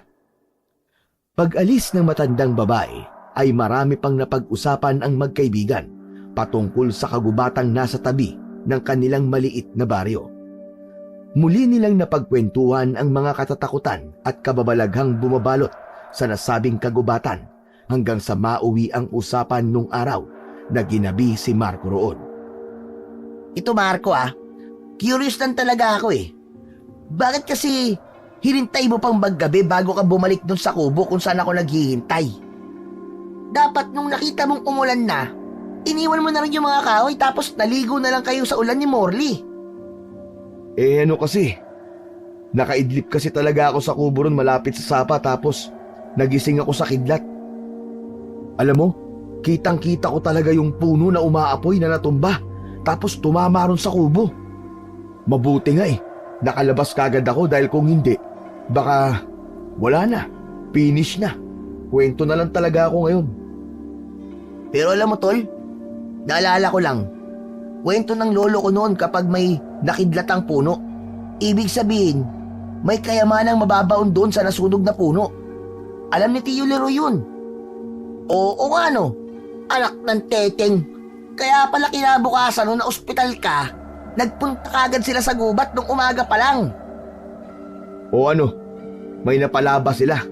Pag-alis ng matandang babae ay marami pang napag-usapan ang magkaibigan patungkol sa kagubatang nasa tabi ng kanilang maliit na baryo. Muli nilang napagkwentuhan ang mga katatakutan at kababalaghang bumabalot sa nasabing kagubatan hanggang sa mauwi ang usapan nung araw na ginabi si Marco roon. Ito, Marco, curious lang talaga ako eh. Bakit kasi hinintay mo pang maggabi bago ka bumalik dun sa kubo kung saan ako naghihintay? Dapat nung nakita mong umulan na, iniwan mo na rin yung mga kahoy tapos naligo na lang kayo sa ulan ni Morley. Ano kasi, nakaidlip kasi talaga ako sa kubo ron malapit sa sapa tapos nagising ako sa kidlat. Alam mo, kitang-kita ko talaga yung puno na umaapoy na natumba tapos tumama ron sa kubo. Mabuti nga nakalabas kagad ako dahil kung hindi, baka wala na, finish na. Kwento na lang talaga ako ngayon. Pero alam mo, Tol, naalala ko lang, kwento ng lolo ko noon kapag may nakidlatang puno. Ibig sabihin, may kayamanang mababaon doon sa nasunog na puno. Alam ni Tio Leroy yun. Oo nga no, anak ng teteng. Kaya pala kinabukasan nung na-ospital ka, nagpunta kagad sila sa gubat nung umaga pa lang. O ano, may napalaba sila.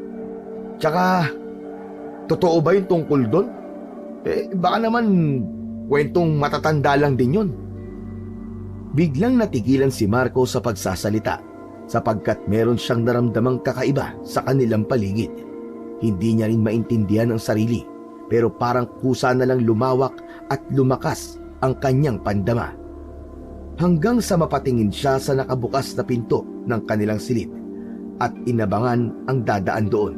Tsaka, totoo ba yung tungkol doon? Baka naman kwentong matatanda lang din yun. Biglang natigilan si Marco sa pagsasalita sapagkat meron siyang naramdamang kakaiba sa kanilang paligid. Hindi niya rin maintindihan ang sarili pero parang kusa na lang lumawak at lumakas ang kanyang pandama. Hanggang sa mapatingin siya sa nakabukas na pinto ng kanilang silid at inabangan ang dadaan doon.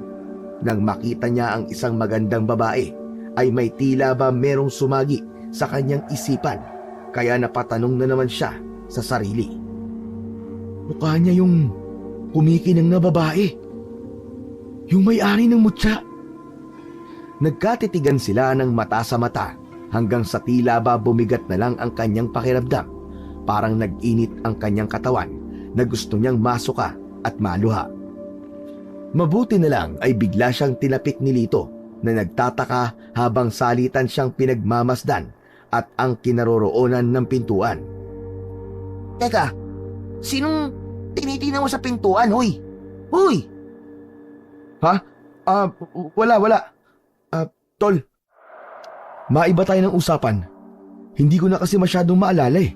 Nang makita niya ang isang magandang babae ay may tila ba merong sumagi sa kanyang isipan kaya napatanong na naman siya sa sarili. Mukha niya yung kumikinang na babae. Yung may-ari ng mutya. Nagkatitigan sila ng mata sa mata hanggang sa tila ba bumigat na lang ang kanyang pakiramdam. Parang nag-init ang kanyang katawan na gusto niyang masuka at maluha. Mabuti na lang ay bigla siyang tinapik ni Lito na nagtataka habang salitan siyang pinagmamasdan at ang kinaroroonan ng pintuan. Teka, sinong tinitingnan mo sa pintuan, huy? Huy! Ha? Wala. Tol, maiba tayo ng usapan. Hindi ko na kasi masyadong maalala eh.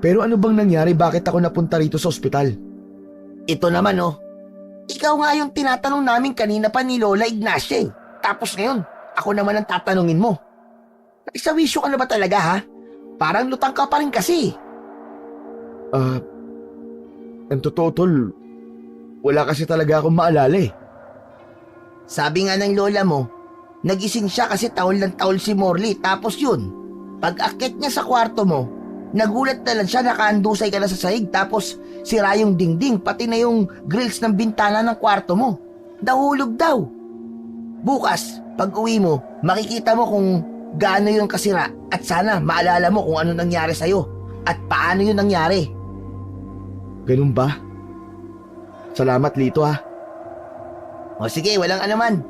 Pero ano bang nangyari, bakit ako napunta rito sa ospital? Ito naman ikaw nga yung tinatanong namin kanina pa ni Lola Ignacia eh. Tapos ngayon, ako naman ang tatanungin mo. Nagsawisyo ka na ba talaga ha? Parang lutang ka pa rin kasi. Ang totoo, Tol, wala kasi talaga akong maalala eh. Sabi nga ng lola mo, nagising siya kasi tahol ng tahol si Morley. Tapos yun, pag akit niya sa kwarto mo, nagulat na lang siya, nakaandusay ka na sa sahig. Tapos sira yung dingding, pati na yung grills ng bintana ng kwarto mo. Nahulog daw. Bukas, pag uwi mo, makikita mo kung gaano yung kasira at sana maalala mo kung ano nangyari sa'yo at paano yun nangyari. Ganun ba? Salamat, Lito ha. O sige, walang anuman.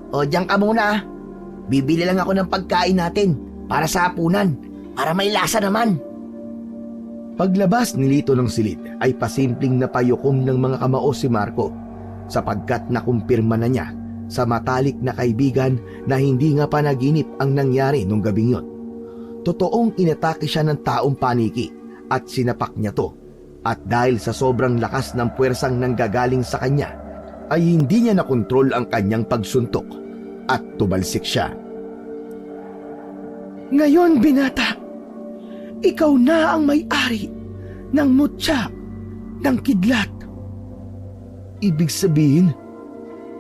O diyan ka muna ah. Bibili lang ako ng pagkain natin para sa hapunan, para may lasa naman. Paglabas ni Lito ng silid ay pasimpleng napayukom ng mga kamao si Marco sapagkat nakumpirma na niya sa matalik na kaibigan na hindi nga panaginip ang nangyari nung gabing yon. Totoong inatake siya ng taong paniki at sinapak niya to. At dahil sa sobrang lakas ng puwersang nanggagaling sa kanya, ay hindi niya nakontrol ang kanyang pagsuntok at tumalsik siya. Ngayon, binata, ikaw na ang may-ari ng mutya ng kidlat. Ibig sabihin,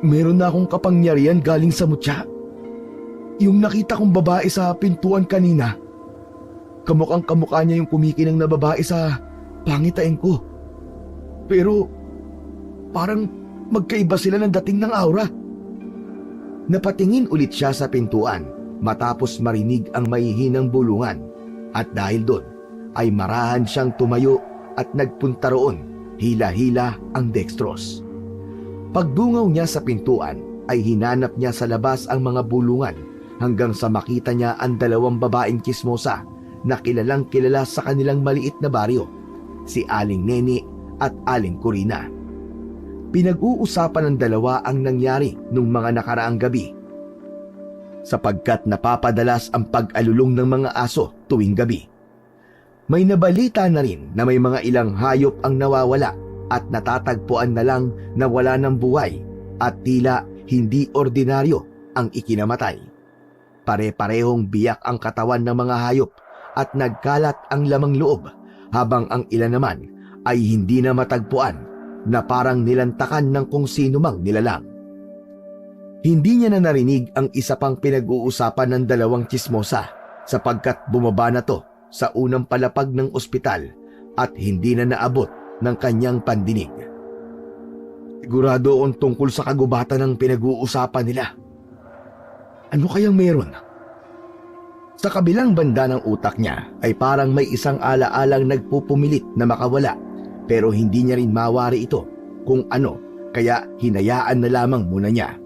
meron na akong kapangyarihan galing sa mutya. Yung nakita kong babae sa pintuan kanina, kamukhang kamukha niya yung kumikinang na babae sa pangitain ko. Pero parang magkaiba sila ng dating ng aura. Napatingin ulit siya sa pintuan matapos marinig ang mahihinang bulungan at dahil doon ay marahan siyang tumayo at nagpunta roon, hila-hila ang dextrose. Pagdungaw niya sa pintuan ay hinanap niya sa labas ang mga bulungan hanggang sa makita niya ang dalawang babaeng kismosa na kilalang kilala sa kanilang maliit na baryo, si Aling Neni at Aling Corina. Pinag-uusapan ng dalawa ang nangyari nung mga nakaraang gabi sapagkat napapadalas ang pag-alulong ng mga aso tuwing gabi. May nabalita na rin na may mga ilang hayop ang nawawala at natatagpuan na lang na wala ng buhay at tila hindi ordinaryo ang ikinamatay. Pare-parehong biyak ang katawan ng mga hayop at nagkalat ang lamang loob habang ang ilan naman ay hindi na matagpuan na parang nilantakan ng kung sino mang nilalang. Hindi niya na narinig ang isa pang pinag-uusapan ng dalawang tsismosa sapagkat bumaba na to sa unang palapag ng ospital at hindi na naabot ng kanyang pandinig. Sigurado akong tungkol sa kagubatan ng pinag-uusapan nila. Ano kayang meron? Sa kabilang banda ng utak niya ay parang may isang ala-alang nagpupumilit na makawala pero hindi niya rin mawari ito kung ano kaya hinayaan na lamang muna niya.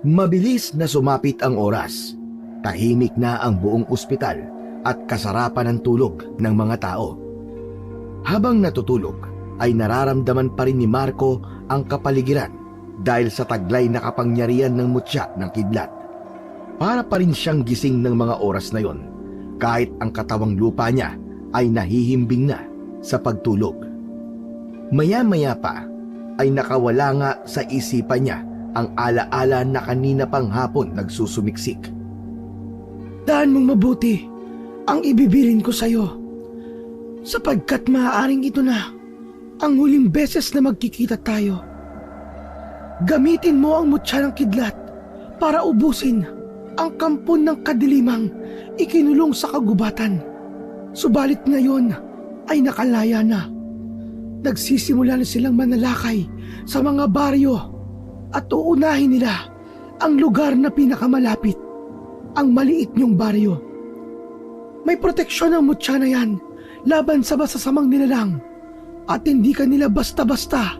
Mabilis na sumapit ang oras. Tahimik na ang buong ospital at kasarapan ng tulog ng mga tao. Habang natutulog ay nararamdaman pa rin ni Marco ang kapaligiran dahil sa taglay na kapangyarihan ng mutya ng kidlat. Para pa rin siyang gising ng mga oras na yon kahit ang katawang lupa niya ay nahihimbing na sa pagtulog. Maya-maya pa ay nakawala nga sa isipan niya ang ala-ala na kanina pang hapon nagsusumiksik. Daan mong mabuti ang ibibilin ko sa'yo sapagkat maaaring ito na ang huling beses na magkikita tayo. Gamitin mo ang mutya ng kidlat para ubusin ang kampon ng kadilimang ikinulong sa kagubatan. Subalit ngayon ay nakalaya na. Nagsisimula na silang manalakay sa mga baryo at uunahin nila ang lugar na pinakamalapit, ang maliit niyong baryo. May proteksyon ang mutya na yan laban sa masasamang nilalang at hindi ka nila basta-basta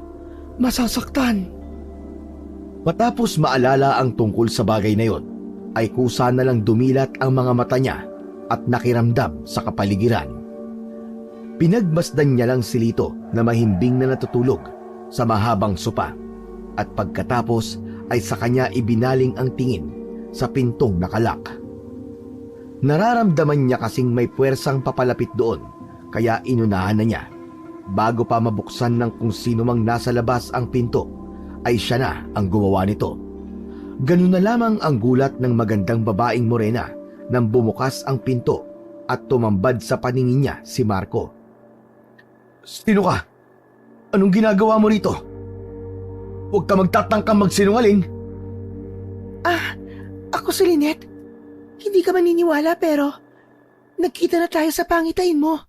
masasaktan. Matapos maalala ang tungkol sa bagay na yon, ay kusa na lang dumilat ang mga mata niya at nakiramdam sa kapaligiran. Pinagmasdan niya lang si Lito na mahimbing na natutulog sa mahabang sopa at pagkatapos ay sa kanya ibinaling ang tingin sa pintong nakalak. Nararamdaman niya kasing may puwersang papalapit doon kaya inunahan na niya. Bago pa mabuksan ng kung sino mang nasa labas ang pinto ay siya na ang gumawa nito. Ganun na lamang ang gulat ng magandang babaeng morena nang bumukas ang pinto at tumambad sa paningin niya si Marco. Sino ka? Anong ginagawa mo rito? Huwag ka magtatangkang magsinungaling. Ako si Lynette. Hindi ka maniniwala pero nagkita na tayo sa pangitain mo.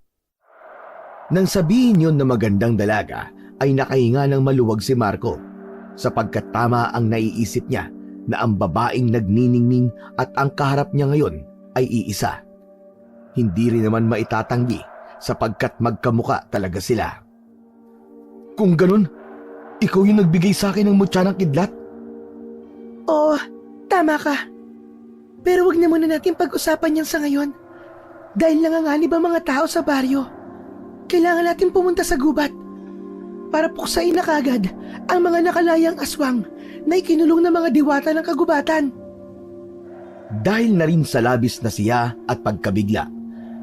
Nang sabihin yon na magandang dalaga ay nakahinga ng maluwag si Marco sapagkat tama ang naiisip niya na ang babaeng nagniningning at ang kaharap niya ngayon ay iisa. Hindi rin naman maitatanggi sapagkat magkamuka talaga sila. Kung ganun, ikaw yung nagbigay sa akin ng mutya ng kidlat? Oo, tama ka. Pero wag na muna natin pag-usapan yan sa ngayon. Dahil nanganganib ang mga tao sa baryo. Kailangan natin pumunta sa gubat para puksain na kagad ang mga nakalayang aswang na ikinulong ng mga diwata ng kagubatan. Dahil na rin sa labis na siya at pagkabigla,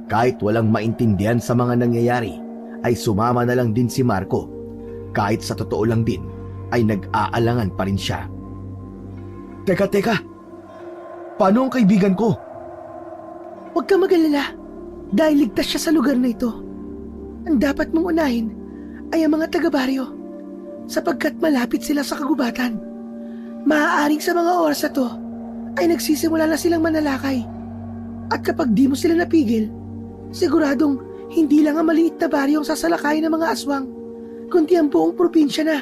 kahit walang maintindihan sa mga nangyayari, ay sumama na lang din si Marco. Kahit sa totoo lang din, ay nag-aalangan pa rin siya. Teka, paano ang kaibigan ko? Huwag ka mag-alala dahil ligtas siya sa lugar na ito. Ang dapat mong unahin ay ang mga taga-baryo sapagkat malapit sila sa kagubatan. Maaaring sa mga oras na to ay nagsisimula na silang manalakay. At kapag di mo sila napigil, siguradong hindi lang ang maliit na baryo ang sasalakayin ng mga aswang, kundi ang buong probinsya na.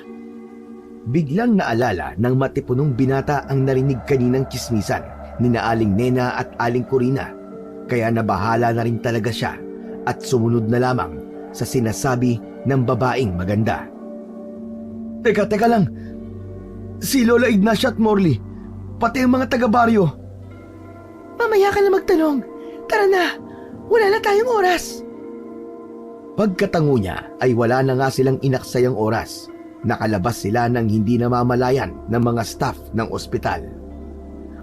Biglang naalala ng matipunong binata ang narinig kaninang tsismisan ni na Aling Nena at Aling Corina, kaya nabahala na rin talaga siya at sumunod na lamang sa sinasabi ng babaeng maganda. Teka lang, si Lola Ignacia at Morley, pati ang mga taga-baryo. Mamaya ka na magtanong. Tara na, wala na tayong oras. Pagkatango niya ay wala na nga silang inaksayang oras. Nakalabas sila ng hindi namamalayan ng mga staff ng ospital.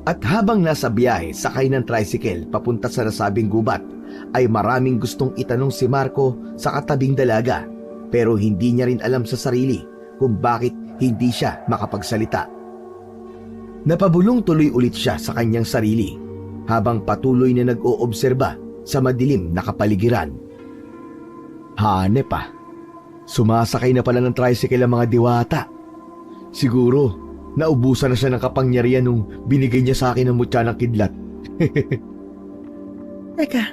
At habang nasa biyahe sakay ng tricycle papunta sa nasabing gubat, ay maraming gustong itanong si Marco sa katabing dalaga, pero hindi niya rin alam sa sarili kung bakit hindi siya makapagsalita. Napabulong tuloy ulit siya sa kanyang sarili habang patuloy na nag-oobserba sa madilim na kapaligiran. Hanep pa. Sumasakay na pala ng tricycle ang mga diwata. Siguro, naubusan na siya ng kapangyarihan nung binigay niya sa akin ang mutya ng kidlat. Teka,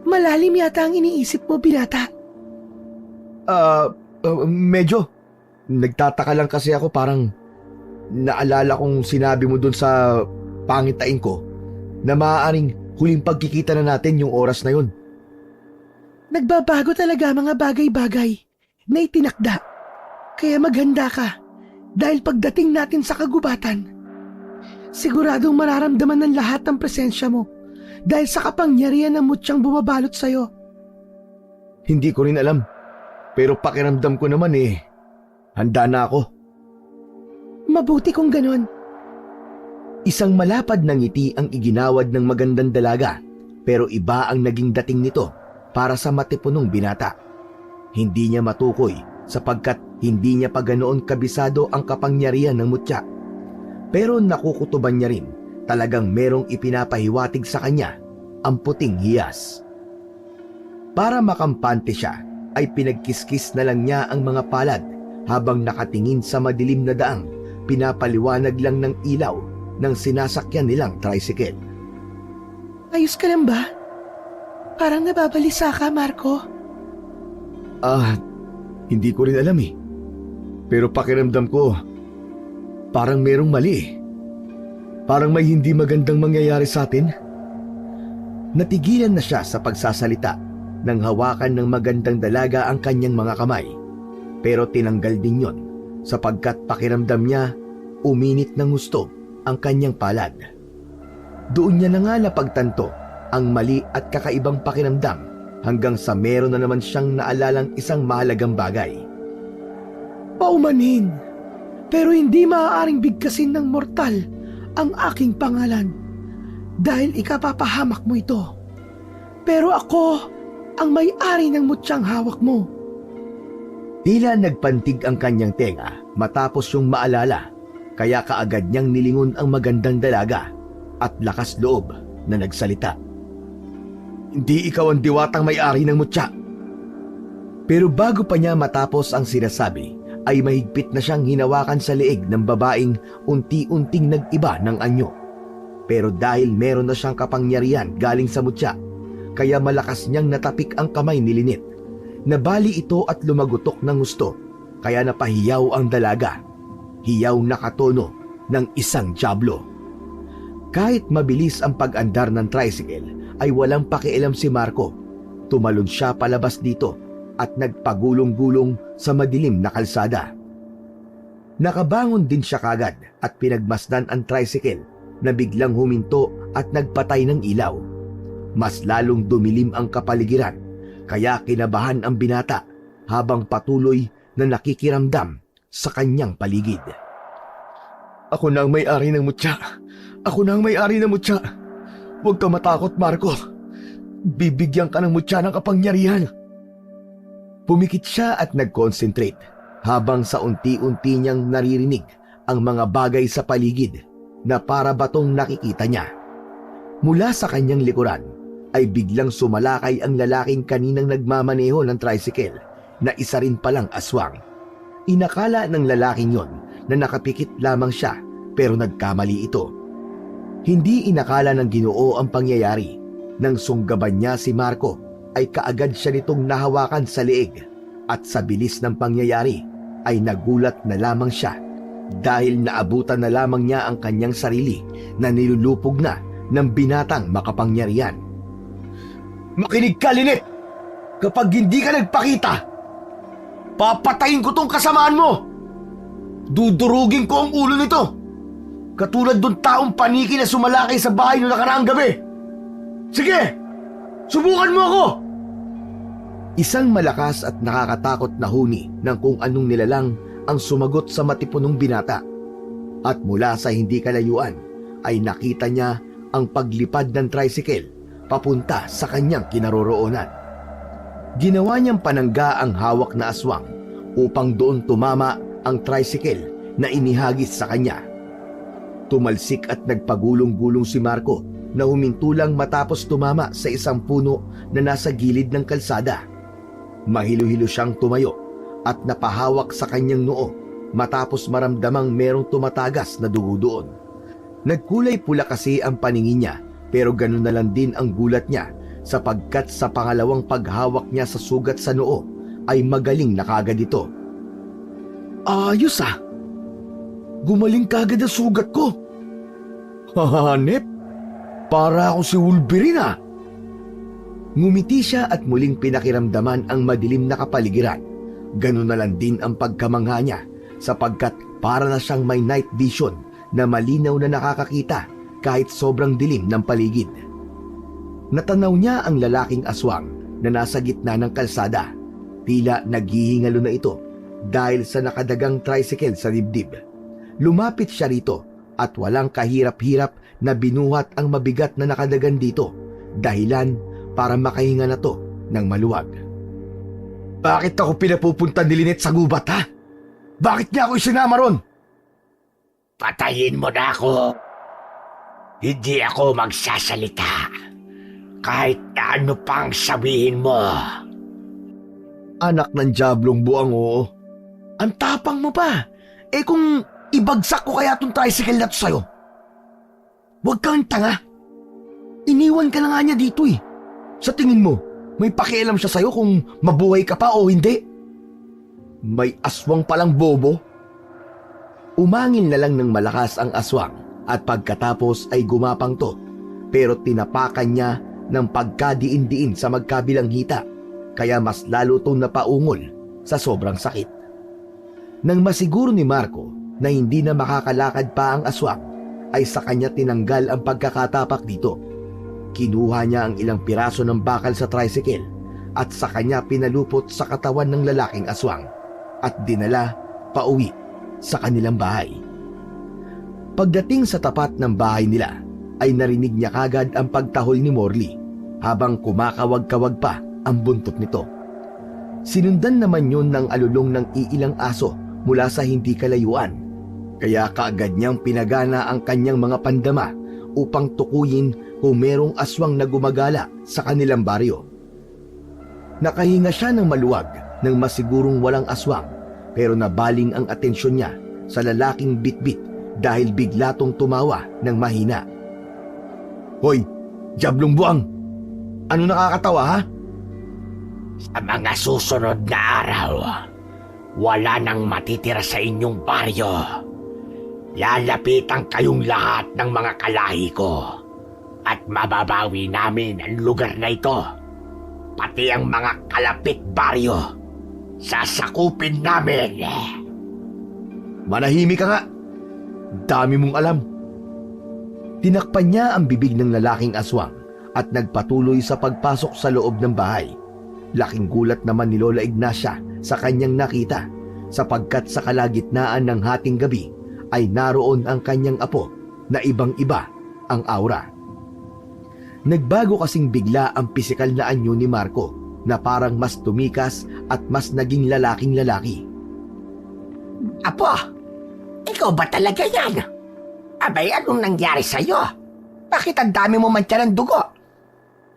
malalim yata ang iniisip mo, binata. Medyo. Nagtataka lang kasi ako, parang naalala kong sinabi mo dun sa pangitain ko na maaaring huling pagkikita na natin yung oras na yun. Nagbabago talaga mga bagay-bagay na itinakda. Kaya maghanda ka dahil pagdating natin sa kagubatan, siguradong mararamdaman ng lahat ang presensya mo dahil sa kapangyarihan ng mutyang bumabalot sa'yo. Hindi ko rin alam, pero pakiramdam ko naman handa na ako. Mabuti kung ganon. Isang malapad na ngiti ang iginawad ng magandang dalaga, pero iba ang naging dating nito para sa matipunong binata. Hindi niya matukoy sapagkat hindi niya pa ganoon kabisado ang kapangyarihan ng mutya. Pero nakukutuban niya rin talagang merong ipinapahiwatig sa kanya ang puting hiyas. Para makampante siya ay pinagkiskis na lang niya ang mga palad habang nakatingin sa madilim na daang pinapaliwanag lang ng ilaw ng sinasakyan nilang tricycle. Ayos ka lang ba? Parang nababalisa ka, Marco. Hindi ko rin alam Pero pakiramdam ko, parang merong mali Parang may hindi magandang mangyayari sa atin. Natigilan na siya sa pagsasalita nang hawakan ng magandang dalaga ang kanyang mga kamay. Pero tinanggal din yon sapagkat pakiramdam niya uminit ng gusto ang kanyang palad. Doon niya na nga napagtanto ang mali at kakaibang pakiramdam hanggang sa meron na naman siyang naalalang isang mahalagang bagay. Paumanhin, pero hindi maaaring bigkasin ng mortal ang aking pangalan dahil ikapapahamak mo ito. Pero ako ang may-ari ng mutyang hawak mo. Tila nagpantig ang kanyang tenga matapos yung maalala, kaya kaagad niyang nilingon ang magandang dalaga at lakas loob na nagsalita. Hindi ikaw ang diwatang may-ari ng mutya. Pero bago pa niya matapos ang sinasabi, ay mahigpit na siyang hinawakan sa leeg ng babaeng unti-unting nag-iba ng anyo. Pero dahil meron na siyang kapangyarihan galing sa mutya, kaya malakas niyang natapik ang kamay ni Lynette. Nabali ito at lumagutok ng gusto, kaya napahiyaw ang dalaga. Hiyaw na katono ng isang dyablo. Kahit mabilis ang pag-andar ng tricycle, ay walang pakialam si Marco. Tumalon siya palabas dito at nagpagulong-gulong sa madilim na kalsada. Nakabangon din siya kagad at pinagmasdan ang tricycle na biglang huminto at nagpatay ng ilaw. Mas lalong dumilim ang kapaligiran, kaya kinabahan ang binata habang patuloy na nakikiramdam sa kanyang paligid. Ako na ang may-ari ng mutya. Ako na ang may-ari ng mutya. Huwag ka matakot, Marco. Bibigyan ka ng mutya ng kapangyarihan. Pumikit siya at nag-concentrate habang sa unti-unti niyang naririnig ang mga bagay sa paligid na para batong nakikita niya. Mula sa kanyang likuran ay biglang sumalakay ang lalaking kaninang nagmamaneho ng tricycle na isa rin palang aswang. Inakala ng lalaking yon na nakapikit lamang siya pero nagkamali ito. Hindi inakala ng Ginoo ang pangyayari. Nang sunggaban niya si Marco ay kaagad siya nitong nahawakan sa leeg at sa bilis ng pangyayari ay nagulat na lamang siya dahil naabutan na lamang niya ang kanyang sarili na nilulupog na ng binatang makapangyarihan. Makinig ka, Lynette! Kapag hindi ka nagpakita, papatayin ko tong kasamaan mo! Dudurugin ko ang ulo nito! Katulad dun taong paniki na sumalakay sa bahay noong nakaraang gabi! Sige! Subukan mo ako! Isang malakas at nakakatakot na huni ng kung anong nilalang ang sumagot sa matipunong binata. At mula sa hindi kalayuan ay nakita niya ang paglipad ng tricycle papunta sa kanyang kinaroroonan. Ginawa niyang panangga ang hawak na aswang upang doon tumama ang tricycle na inihagis sa kanya. Tumalsik at nagpagulong-gulong si Marco na huminto lang matapos tumama sa isang puno na nasa gilid ng kalsada. Mahilo-hilo siyang tumayo at napahawak sa kanyang noo matapos maramdamang merong tumatagas na dugo doon. Nagkulay pula kasi ang paningin niya pero ganun na lang din ang gulat niya sapagkat sa pangalawang paghawak niya sa sugat sa noo ay magaling na kagad ito. Ayos ah! Gumaling kagad ang sugat ko! Hahanep! Para ako si Wolverine ah! Ngumiti siya at muling pinakiramdaman ang madilim na kapaligiran. Ganun na lang din ang pagkamangha niya sapagkat para na siyang may night vision na malinaw na nakakakita kahit sobrang dilim ng paligid. Natanaw niya ang lalaking aswang na nasa gitna ng kalsada. Tila naghihingalo na ito dahil sa nakadagang tricycle sa dibdib. Lumapit siya rito at walang kahirap-hirap na binuhat ang mabigat na nakadagan dito, dahilan para makahinga na to ng maluwag. Bakit ako pinapupunta ni Lynette sa gubat, ha? Bakit niya ako isinama ron? Patayin mo na ako. Hindi ako magsasalita. Kahit na ano pang sabihin mo. Anak ng diablong buang, oo. Ang tapang mo pa. Eh kung ibagsak ko kaya tong tricycle na to sa'yo. Huwag kang tanga. Iniwan ka na nga niya dito eh. Sa tingin mo, may pakialam siya sa'yo kung mabuhay ka pa o hindi? May aswang palang bobo. Umangin na lang ng malakas ang aswang at pagkatapos ay gumapang to. Pero tinapakan niya ng pagkadiin-diin sa magkabilang hita. Kaya mas lalo itong napaungol sa sobrang sakit. Nang masiguro ni Marco na hindi na makakalakad pa ang aswang, ay sa kanya tinanggal ang pagkakatapak dito. Kinuha niya ang ilang piraso ng bakal sa tricycle at sa kanya pinalupot sa katawan ng lalaking aswang at dinala pauwi sa kanilang bahay. Pagdating sa tapat ng bahay nila, ay narinig niya kagad ang pagtahol ni Morley habang kumakawag-kawag pa ang buntot nito. Sinundan naman yun ng alulong ng iilang aso mula sa hindi kalayuan, kaya kaagad niyang pinagana ang kanyang mga pandama upang tukuyin kung merong aswang na gumagala sa kanilang baryo. Nakahinga siya ng maluwag nang masigurong walang aswang, pero nabaling ang atensyon niya sa lalaking bitbit dahil bigla tong tumawa ng mahina. Hoy, diablong buwang! Ano nakakatawa, ha? Sa mga susunod na araw, wala nang matitira sa inyong baryo. Lalapitan kayong lahat ng mga kalahi ko at mababawi namin ang lugar na ito. Pati ang mga kalapit baryo, sasakupin namin. Manahimik ka nga! Dami mong alam. Tinakpan niya ang bibig ng lalaking aswang at nagpatuloy sa pagpasok sa loob ng bahay. Laking gulat naman ni Lola Ignacia sa kanyang nakita sapagkat sa kalagitnaan ng hating gabi ay naroon ang kanyang apo na ibang-iba ang aura. Nagbago kasing bigla ang pisikal na anyo ni Marco na parang mas tumikas at mas naging lalaking lalaki. Apo, ikaw ba talaga yan? Abay, anong nangyari sa'yo? Bakit ang dami mo mantya ng dugo?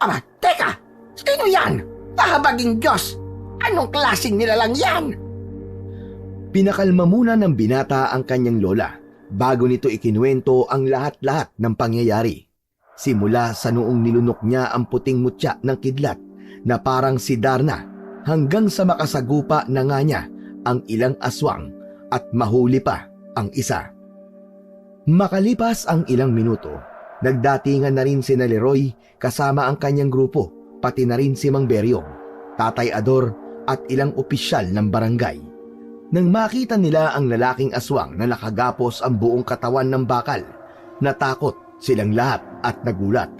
Aba, teka, sino yan? Pahabaging Diyos, anong klaseng nilalang yan? Pinakalma muna ng binata ang kanyang lola bago nito ikinuwento ang lahat-lahat ng pangyayari. Simula sa noong nilunok niya ang puting mutya ng kidlat na parang si Darna hanggang sa makasagupa na nga niya ang ilang aswang at mahuli pa ang isa. Makalipas ang ilang minuto, nagdatingan na rin si Leroy kasama ang kanyang grupo, pati na rin si Mang Beryong, Tatay Ador at ilang opisyal ng barangay. Nang makita nila ang lalaking aswang na nakagapos ang buong katawan ng bakal, natakot silang lahat at nagulat.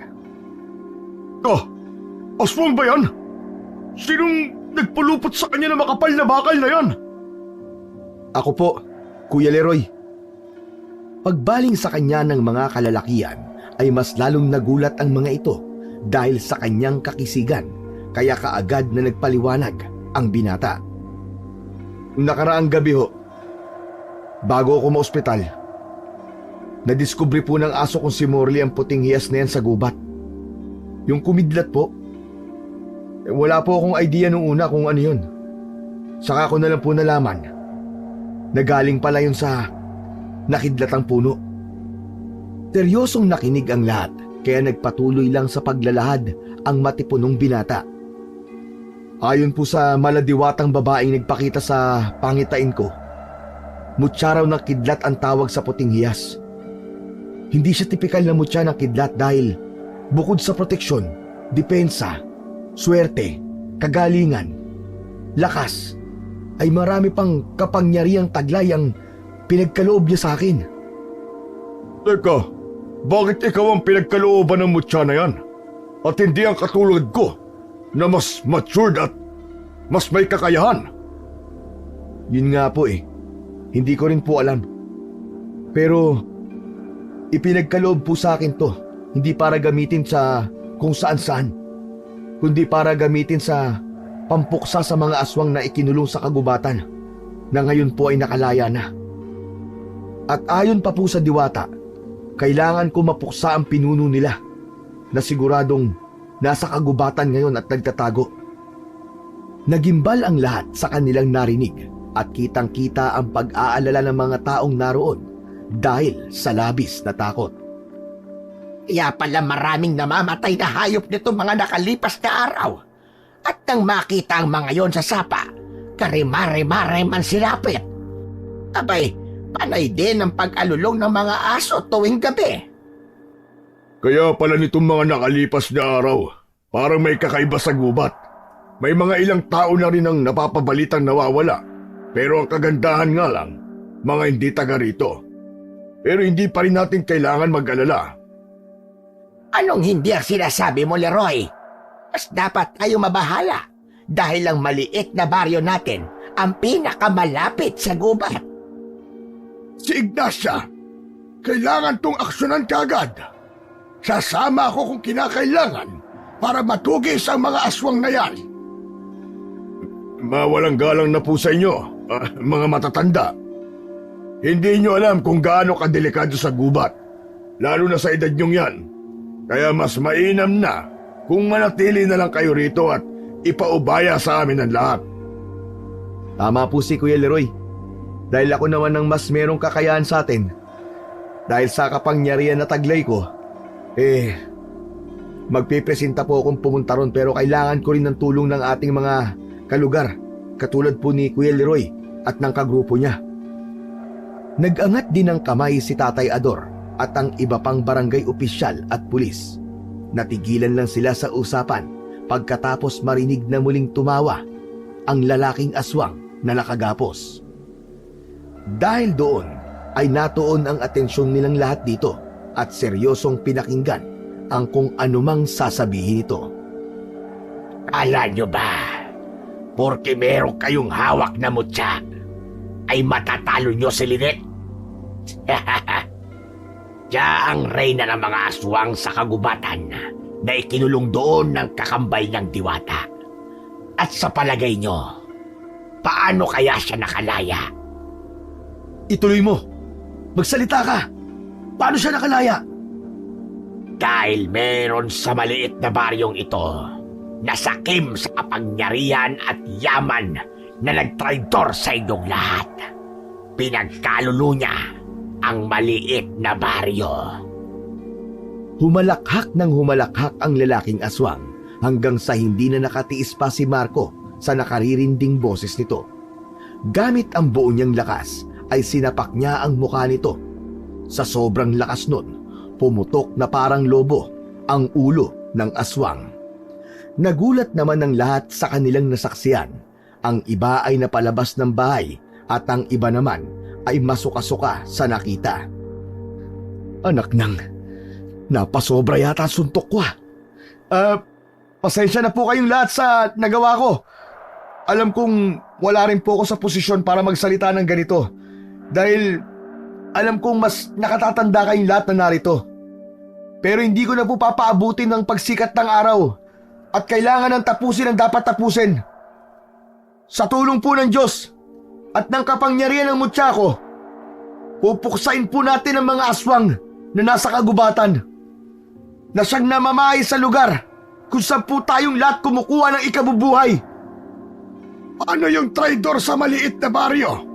Aswang ba yan? Sinong nagpulupot sa kanya na makapal na bakal na yan? Ako po, Kuya Leroy. Pagbaling sa kanya ng mga kalalakian ay mas lalong nagulat ang mga ito dahil sa kanyang kakisigan, kaya kaagad na nagpaliwanag ang binata. Nakaraang gabi ho, bago ako ma-ospital, nadiskubre po ng aso kong si Morley ang puting hiyas na yan sa gubat. Yung kumidlat po, wala po akong idea nung una kung ano yun. Saka ko na lang po nalaman na galing pala yun sa nakidlatang puno. Seryosong nakinig ang lahat kaya nagpatuloy lang sa paglalahad ang matipunong binata. Ayon po sa maladiwatang babaeng nagpakita sa pangitain ko, mutya raw ng kidlat ang tawag sa puting hiyas. Hindi siya tipikal na mutya ng kidlat dahil bukod sa proteksyon, depensa, swerte, kagalingan, lakas, ay marami pang kapangyarihang taglay ang pinagkaloob niya sa akin. Teka, bakit ikaw ang pinagkalooban ng mutya na yan? At hindi ang katulad ko na mas matured at mas may kakayahan? Yun nga po hindi ko rin po alam. Pero ipinagkaloob po sa akin to, hindi para gamitin sa kung saan-saan, kundi para gamitin sa pampuksa sa mga aswang na ikinulong sa kagubatan na ngayon po ay nakalaya na. At ayon pa po sa diwata, kailangan ko mapuksa ang pinuno nila na siguradong nasa kagubatan ngayon at nagtatago. Nagimbal ang lahat sa kanilang narinig at kitang-kita ang pag-aalala ng mga taong naroon dahil sa labis na takot. Kaya pala maraming namamatay na hayop nito mga nakalipas na araw. At nang makita ang mga yon sa sapa, karimare-mare man silapit. Abay, panay din ang pag-alulong ng mga aso tuwing gabi. Kaya pala nitong mga nakalipas na araw, parang may kakaiba sa gubat. May mga ilang tao na rin ang napapabalitang nawawala. Pero ang kagandahan nga lang, mga hindi taga rito. Pero hindi pa rin natin kailangan mag-alala. Anong hindi ang sinasabi mo, Leroy? Mas dapat tayo mabahala dahil ang maliit na baryo natin ang pinakamalapit sa gubat. Si Ignacia, kailangan tong aksyonan kaagad. Sasama ako kung kinakailangan para matugis ang mga aswang na yan. Mawalang galang na po sa inyo, mga matatanda. Hindi nyo alam kung gaano kadelikado sa gubat, lalo na sa edad nyong yan. Kaya mas mainam na kung manatili na lang kayo rito at ipaubaya sa amin ang lahat. Tama po si Kuya Leroy. Dahil ako naman ang mas merong kakayahan sa atin. Dahil sa kapangyarihan na taglay ko, magpipresenta po akong pumunta ron pero kailangan ko rin ng tulong ng ating mga kalugar, katulad po ni Kuya Leroy at ng kagrupo niya. Nag-angat din ng kamay si Tatay Ador at ang iba pang barangay opisyal at pulis. Natigilan lang sila sa usapan pagkatapos marinig na muling tumawa ang lalaking aswang na nakagapos. Dahil doon ay natuon ang atensyon nilang lahat dito at seryosong pinakinggan ang kung anumang sasabihin ito. Kala nyo ba, porke meron kayong hawak na mutya, ay matatalo nyo si Lynette? Siya ang reyna ng mga aswang sa kagubatan na ikinulong doon ng kakambal ng diwata. At sa palagay nyo, paano kaya siya nakalaya? Ituloy mo! Magsalita ka! Paano siya nakalaya? Dahil meron sa maliit na baryong ito na sakim sa kapangyarihan at yaman na nagtraidor sa inyong lahat. Pinagkalulo niya ang maliit na baryo. Humalakhak ng humalakhak ang lalaking aswang hanggang sa hindi na nakatiis pa si Marco sa nakaririnding boses nito. Gamit ang buo niyang lakas ay sinapak niya ang mukha nito. Sa sobrang lakas nun, pumutok na parang lobo ang ulo ng aswang. Nagulat naman ng lahat sa kanilang nasaksiyan. Ang iba ay napalabas ng bahay at ang iba naman ay masuka-suka sa nakita. Anak nang, napasobra yata suntok ko. Pasensya na po kayong lahat sa nagawa ko. Alam kong wala rin po ako sa posisyon para magsalita ng ganito. Dahil alam kong mas nakatatanda kayong lahat na narito. Pero hindi ko na po papaabutin ng pagsikat ng araw at kailangan ng tapusin ang dapat tapusin. Sa tulong po ng Diyos at ng kapangyarihan ng mutya ko, pupuksain po natin ang mga aswang na nasa kagubatan na siyang namamahay sa lugar kung saan po tayong lahat kumukuha ng ikabubuhay. Ano yung traidor sa maliit na baryo?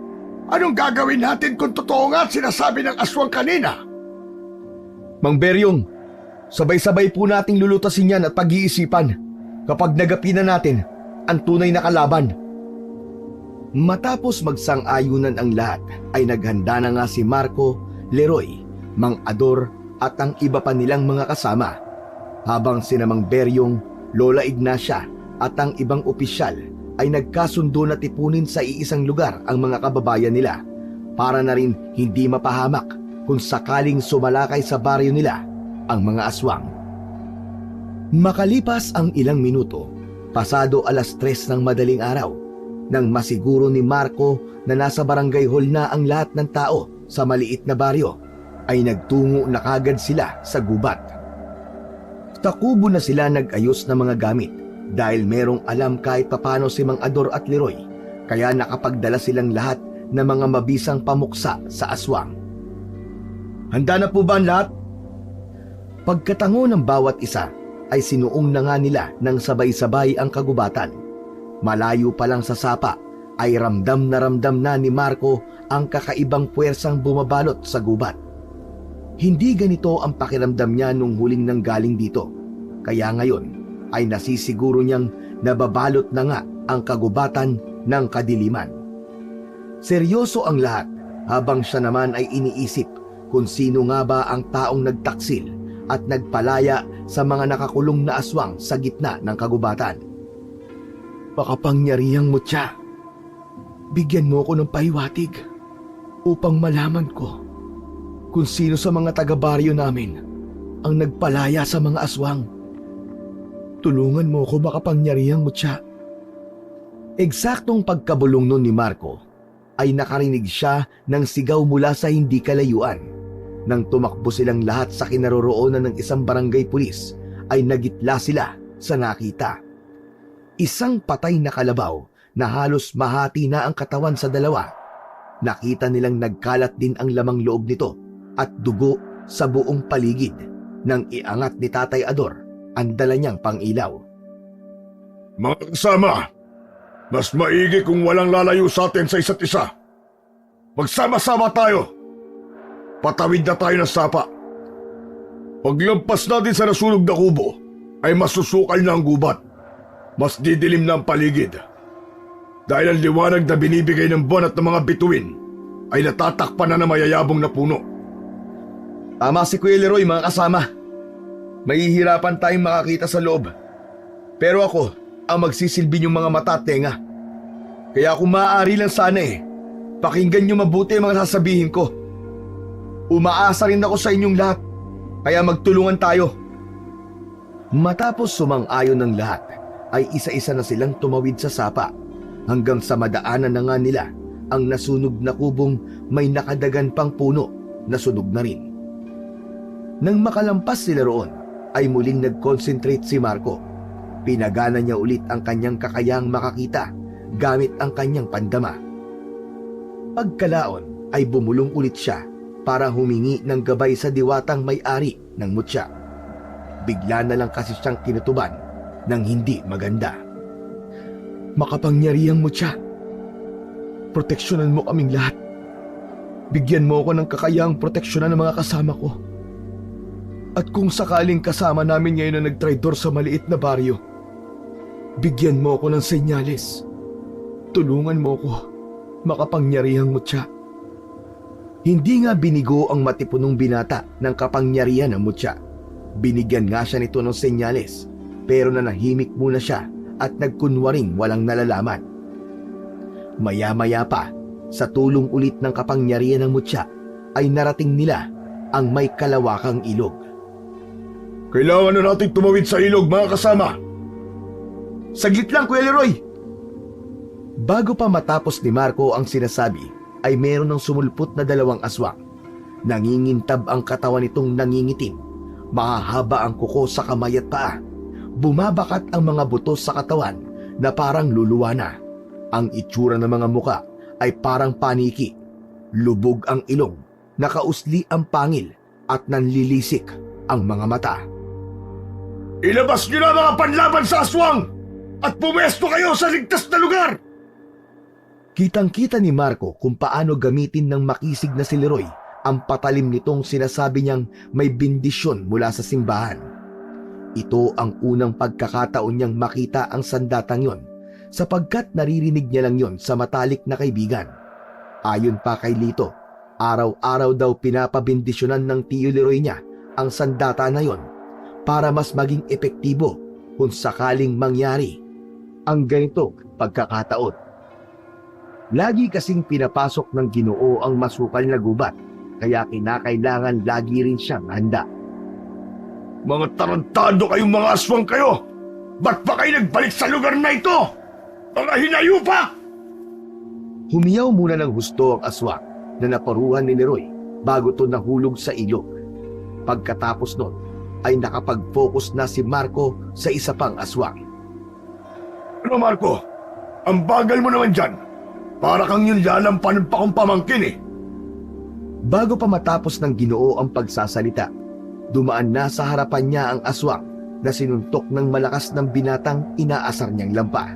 Anong gagawin natin kung totoo nga at sinasabi ng aswang kanina? Mang Beryong, sabay-sabay po nating lulutasin yan at pag-iisipan kapag nagapi na natin ang tunay na kalaban. Matapos magsang-ayunan ang lahat ay naghanda na nga si Marco, Leroy, Mang Ador at ang iba pa nilang mga kasama. Habang sina Mang Beryong, Lola Ignacia at ang ibang opisyal ay nagkasundo na tipunin sa iisang lugar ang mga kababayan nila para na rin hindi mapahamak kung sakaling sumalakay sa baryo nila ang mga aswang. Makalipas ang ilang minuto, pasado 3:00 ng madaling araw, nang masiguro ni Marco na nasa barangay hall na ang lahat ng tao sa maliit na baryo, ay nagtungo na kagad sila sa gubat. Takubo na sila nag-ayos ng mga gamit dahil merong alam kahit papano si Mang Ador at Leroy, kaya nakapagdala silang lahat ng mga mabisang pamuksa sa aswang. Handa na po ba ang lahat? Pagkatango ng bawat isa ay sinuong na nga nila ng sabay-sabay ang kagubatan. Malayo pa lang sa sapa ay ramdam na ni Marco ang kakaibang puwersang bumabalot sa gubat. Hindi ganito ang pakiramdam niya nung huling nanggaling dito, kaya ngayon ay nasisiguro niyang nababalot na nga ang kagubatan ng kadiliman. Seryoso ang lahat habang siya naman ay iniisip kung sino nga ba ang taong nagtaksil at nagpalaya sa mga nakakulong na aswang sa gitna ng kagubatan. Makapangyarihang mutya, bigyan mo ko ng pahiwatig upang malaman ko kung sino sa mga taga-baryo namin ang nagpalaya sa mga aswang. Tulungan mo ko, makapangyarihang mutya. Eksaktong pagkabulong nun ni Marco ay nakarinig siya ng sigaw mula sa hindi kalayuan. Nang tumakbo silang lahat sa kinaroroonan ng isang barangay pulis, ay nagitla sila sa nakita. Isang patay na kalabaw na halos mahati na ang katawan sa dalawa. Nakita nilang nagkalat din ang lamang loob nito at dugo sa buong paligid nang iangat ni Tatay Ador ang dala niyang pangilaw. Mga kasama, mas maigi kung walang lalayo sa atin sa isa't isa. Magsama-sama tayo. Patawid na tayo ng sapa. Paglampas natin sa nasunog na kubo, ay masusukal na ang gubat. Mas didilim na ang paligid. Dahil ang liwanag na binibigay ng buwan at ng mga bituin ay natatakpan na ng mayayabong na puno. Tama si Kuya Leroy, mga kasama. Mahihirapan tayong makakita sa loob. Pero ako ang magsisilbi niyong mga mata at tenga. Kaya kung maaari lang sana Pakinggan niyo mabuti ang mga sasabihin ko. Umaasa rin ako sa inyong lahat, kaya magtulungan tayo. Matapos sumang-ayon ng lahat, ay isa-isa na silang tumawid sa sapa hanggang sa madaanan na nga nila ang nasunog na kubong may nakadagan pang puno na sunog na rin. Nang makalampas sila roon, ay muling nag-concentrate si Marco. Pinagana niya ulit ang kanyang kakayahang makakita gamit ang kanyang pandama. Pagkalaon ay bumulong ulit siya para humingi ng gabay sa diwatang may-ari ng mutya. Bigla na lang kasi siyang tinutuban ng hindi maganda. Makapangyarihang mutya, proteksyonan mo kaming lahat. Bigyan mo ako ng kakayahang proteksyonan ng mga kasama ko. At kung sakaling kasama namin ngayon na nagtraidor sa maliit na baryo, bigyan mo ako ng senyales. Tulungan mo ako, makapangyarihang mutya. Hindi nga binigo ang matipunong binata ng kapangyarihan ng mutya. Binigyan nga siya nito ng senyales, pero nanahimik muna siya at nagkunwaring walang nalalaman. Maya-maya pa, sa tulong ulit ng kapangyarihan ng mutya, ay narating nila ang may kalawakang ilog. Kailangan na natin tumawid sa ilog, mga kasama. Saglit lang, Kuya Leroy! Bago pa matapos ni Marco ang sinasabi, ay meron ng sumulpot na 2 aswang. Nangingintab ang katawan nitong nangingitim. Mahahaba ang kuko sa kamay at paa. Bumabakat ang mga buto sa katawan na parang luluwa na. Ang itsura ng mga muka ay parang paniki. Lubog ang ilong, nakausli ang pangil at nanlilisik ang mga mata. Ilabas niyo na mga panlaban sa aswang at pumesto kayo sa ligtas na lugar! Kitang-kita ni Marco kung paano gamitin ng makisig na si Leroy ang patalim nitong sinasabi niyang may bendisyon mula sa simbahan. Ito ang unang pagkakataon niyang makita ang sandatang yon, sapagkat naririnig niya lang yon sa matalik na kaibigan. Ayon pa kay Lito, araw-araw daw pinapabendisyonan ng tiyo Leroy niya ang sandata na yon para mas maging epektibo kung sakaling mangyari ang ganitong pagkakataon. Lagi kasing pinapasok ng Ginoo ang masukal na gubat, kaya kinakailangan lagi rin siyang handa. Mga tarantado kayong mga aswang kayo! Ba't pa kayo nagbalik sa lugar na ito? Mga hinayupak! Humiyaw muna ng husto ang aswang na naparuhan ni Leroy bago to nahulog sa ilog. Pagkatapos nun, ay nakapag-focus na si Marco sa isa pang aswang. Ano, Marco? Ang bagal mo naman dyan. Para kang yung lalampan pa kong pamangkin eh. Bago pa matapos ng Ginoo ang pagsasalita, dumaan na sa harapan niya ang aswang na sinuntok ng malakas ng binatang inaasar niyang lampa.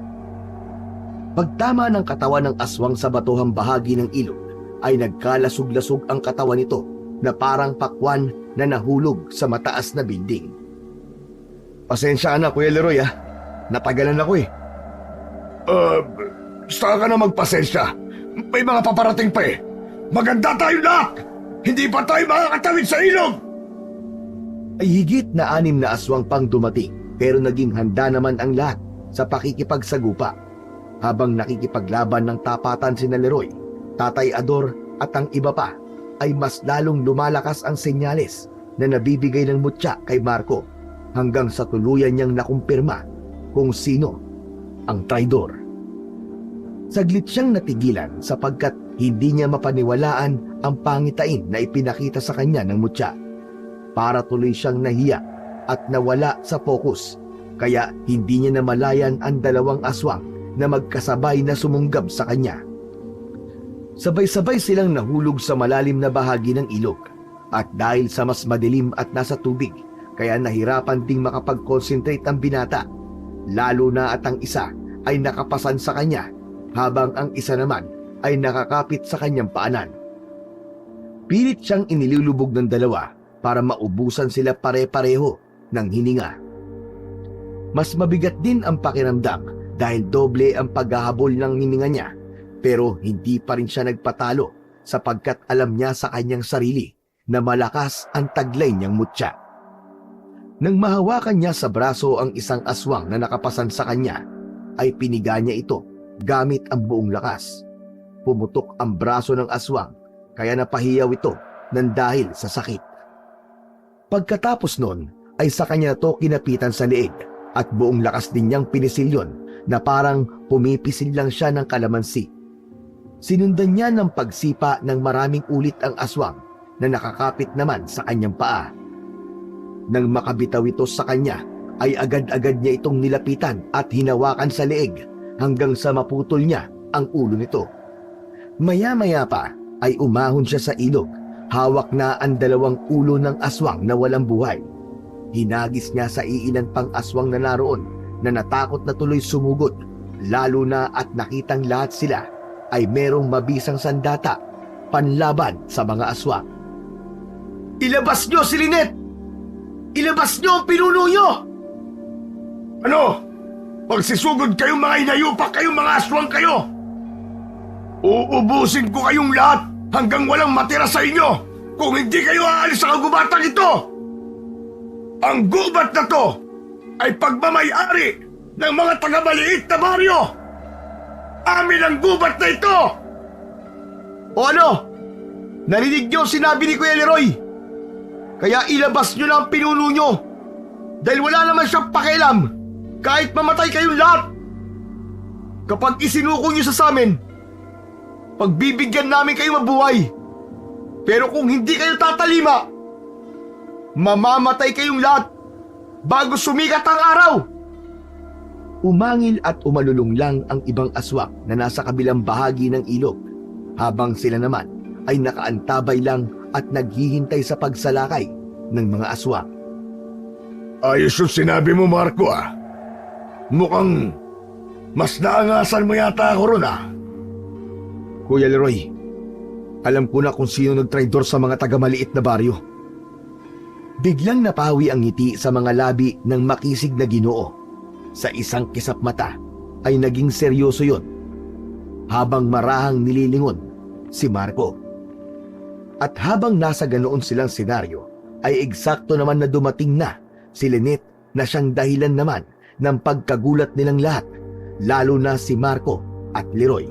Pagtama ng katawan ng aswang sa batuhang bahagi ng ilog, ay nagkalasog-lasog ang katawan nito na parang pakwan na nahulog sa mataas na building. Pasensya na, Kuya Leroy, Natagalan ako eh. Saka ka na magpasensya. May mga paparating pa eh. Maganda tayo lahat! Hindi pa tayo makakatawid sa ilog! Ay higit na 6 na aswang pang dumating, pero naging handa naman ang lahat sa pakikipagsagupa. Habang nakikipaglaban ng tapatan sina Leroy, Tatay Ador at ang iba pa, ay mas lalong lumalakas ang senyales na nabibigay ng mutya kay Marco hanggang sa tuluyan niyang nakumpirma kung sino ang traidor. Saglit siyang natigilan sapagkat hindi niya mapaniwalaan ang pangitain na ipinakita sa kanya ng mutya. Para tuloy siyang nahiya at nawala sa focus, kaya hindi niya namalayan ang 2 aswang na magkasabay na sumunggab sa kanya. Sabay-sabay silang nahulog sa malalim na bahagi ng ilog, at dahil sa mas madilim at nasa tubig, kaya nahirapan ding makapag-concentrate ang binata, lalo na at ang isa ay nakapasan sa kanya, habang ang isa naman ay nakakapit sa kanyang paanan. Pilit siyang inilulubog ng 2 para maubusan sila pare-pareho ng hininga. Mas mabigat din ang pakiramdam dahil doble ang paghahabol ng hininga niya, pero hindi pa rin siya nagpatalo sapagkat alam niya sa kanyang sarili na malakas ang taglay niyang mutya. Nang mahawakan niya sa braso ang isang aswang na nakapasan sa kanya, ay piniga niya ito gamit ang buong lakas. pumutok ang braso ng aswang kaya napahiyaw ito ng dahil sa sakit. Pagkatapos nun ay sa kanya to kinapitan sa leeg at buong lakas din niyang pinisilyon na parang pumipisil lang siya ng kalamansi. Sinundan niya ng pagsipa ng maraming ulit ang aswang na nakakapit naman sa kanyang paa. Nang makabitaw ito sa kanya ay agad-agad niya itong nilapitan at hinawakan sa leeg hanggang sa maputol niya ang ulo nito. Maya-maya pa ay umahon siya sa ilog. Hawak na ang dalawang ulo ng aswang na walang buhay. Hinagis niya sa iilan pang aswang na naroon na natakot na tuloy sumugod, lalo na at nakitang lahat sila ay merong mabisang sandata panlaban sa mga aswang. Ilabas niyo si Lynette! Ilabas niyo ang pinuno niyo! Ano? Pagsisugod kayong mga inayupak kayong mga aswang kayo! Uubusin ko kayong lahat hanggang walang matira sa inyo kung hindi kayo aalis sa kagubatang ito! Ang gubat na to ay pagmamayari ng mga taga-maliit na baryo! Amin ang gubat na ito! O ano? Narinig niyo sinabi ni Kuya Leroy? Kaya ilabas niyo na ang pinuno niyo dahil wala naman siyang pakialam kahit mamatay kayong lahat. Kapag isinuko niyo sa amin, pagbibigyan namin kayo mabuhay. Pero kung hindi kayo tatalima, mamamatay kayong lahat bago sumikat ang araw. Umangil at umalulong lang ang ibang aswang na nasa kabilang bahagi ng ilog, habang sila naman ay nakaantabay lang at naghihintay sa pagsalakay ng mga aswang. Ayos yung sinabi mo, Marco, ah. Mukhang mas naangasan mo yata ako ron, ah. Kuya Leroy, alam ko na kung sino nagtraidor sa mga taga-maliit na baryo. Biglang napawi ang ngiti sa mga labi ng makisig na Ginoo. Sa isang kisap mata ay naging seryoso yon habang marahang nililingon si Marco. At habang nasa ganoon silang senaryo ay eksakto naman na dumating na si Lynette na siyang dahilan naman ng pagkagulat nilang lahat, lalo na si Marco at Leroy.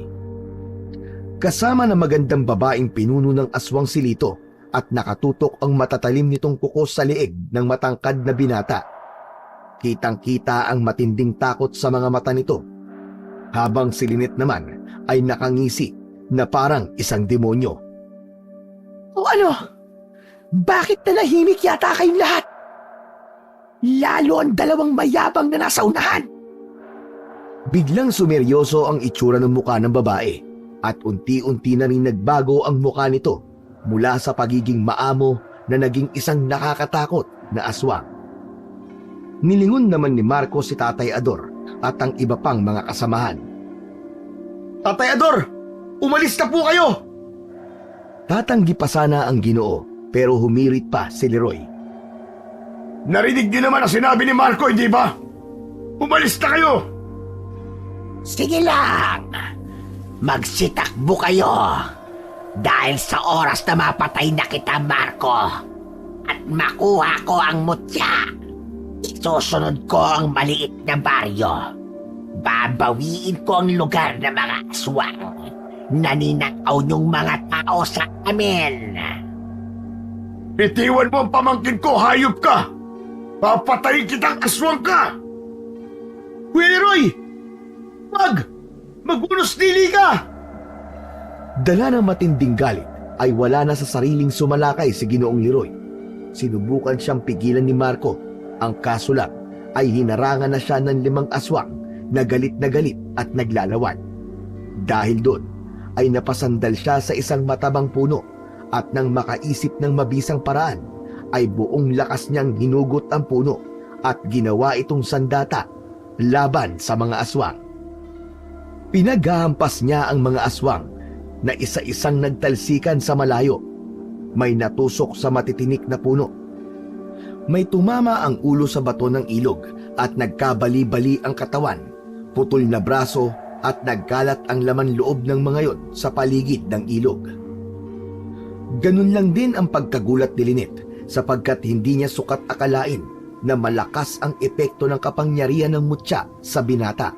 Kasama na magandang babaeng pinuno ng aswang si Lito at nakatutok ang matatalim nitong kuko sa leeg ng matangkad na binata. Kitang-kita ang matinding takot sa mga mata nito, habang si Lynette naman ay nakangisi na parang isang demonyo. O ano? Bakit nanahimik yata kayong lahat? Lalo ang dalawang mayabang na nasa unahan. Biglang sumeryoso ang itsura ng muka ng babae at unti-unti na rin nagbago ang muka nito mula sa pagiging maamo na naging isang nakakatakot na aswang. Nilingon naman ni Marco si Tatay Ador at ang iba pang mga kasamahan. Tatay Ador, umalis na po kayo! Tatanggi pa sana ang Ginoo pero humirit pa si Leroy. Narinig niyo naman ang sinabi ni Marco, hindi ba? Umalis na kayo! Sige lang. Magsitakbo kayo. Dahil sa oras na mapatay na kita, Marco, at makuha ko ang mutya, isusunod ko ang maliit na baryo. Babawiin ko ang lugar ng mga aswang. Naninakaw niyong mga tao sa amin. Itiwan mo ang pamangkin ko, hayop ka! Papatayin kitang aswang ka! Kuya Leroy! Wag! Magunos dili ka! Dala ng matinding galit ay wala na sa sariling sumalakay si Ginoong Leroy. Sinubukan siyang pigilan ni Marco. Ang kaso lang ay hinarangan na siya ng 5 aswang na galit at naglalawan. Dahil doon ay napasandal siya sa isang matabang puno at nang makaisip ng mabisang paraan ay buong lakas niyang hinugot ang puno at ginawa itong sandata laban sa mga aswang. Pinaghahampas niya ang mga aswang na isa-isang nagtalsikan sa malayo. May natusok sa matitinik na puno. May tumama ang ulo sa bato ng ilog at nagkabali-bali ang katawan, putol na braso at nagkalat ang laman loob ng mga yon sa paligid ng ilog. Ganun lang din ang pagkagulat ni Lynette sapagkat hindi niya sukat akalain na malakas ang epekto ng kapangyarihan ng mutya sa binata.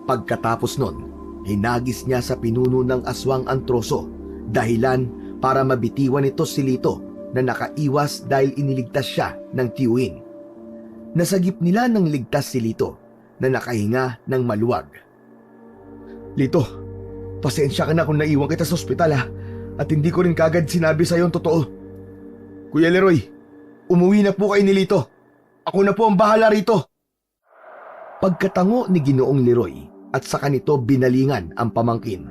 Pagkatapos nun, Hinagis niya sa pinuno ng aswang ang troso, dahilan para mabitiwan ito si Lito na nakaiwas dahil iniligtas siya ng tiyuin. Nasagip nila ng ligtas si Lito na nakahinga ng maluwag. Lito, pasensya ka na kung naiwan kita sa ospital at hindi ko rin kagad sinabi sa'yo ang totoo. Kuya Leroy, umuwi na po kayo ni Lito. Ako na po ang bahala rito. Pagkatango ni Ginoong Leroy at sa kanito binalingan ang pamangkin.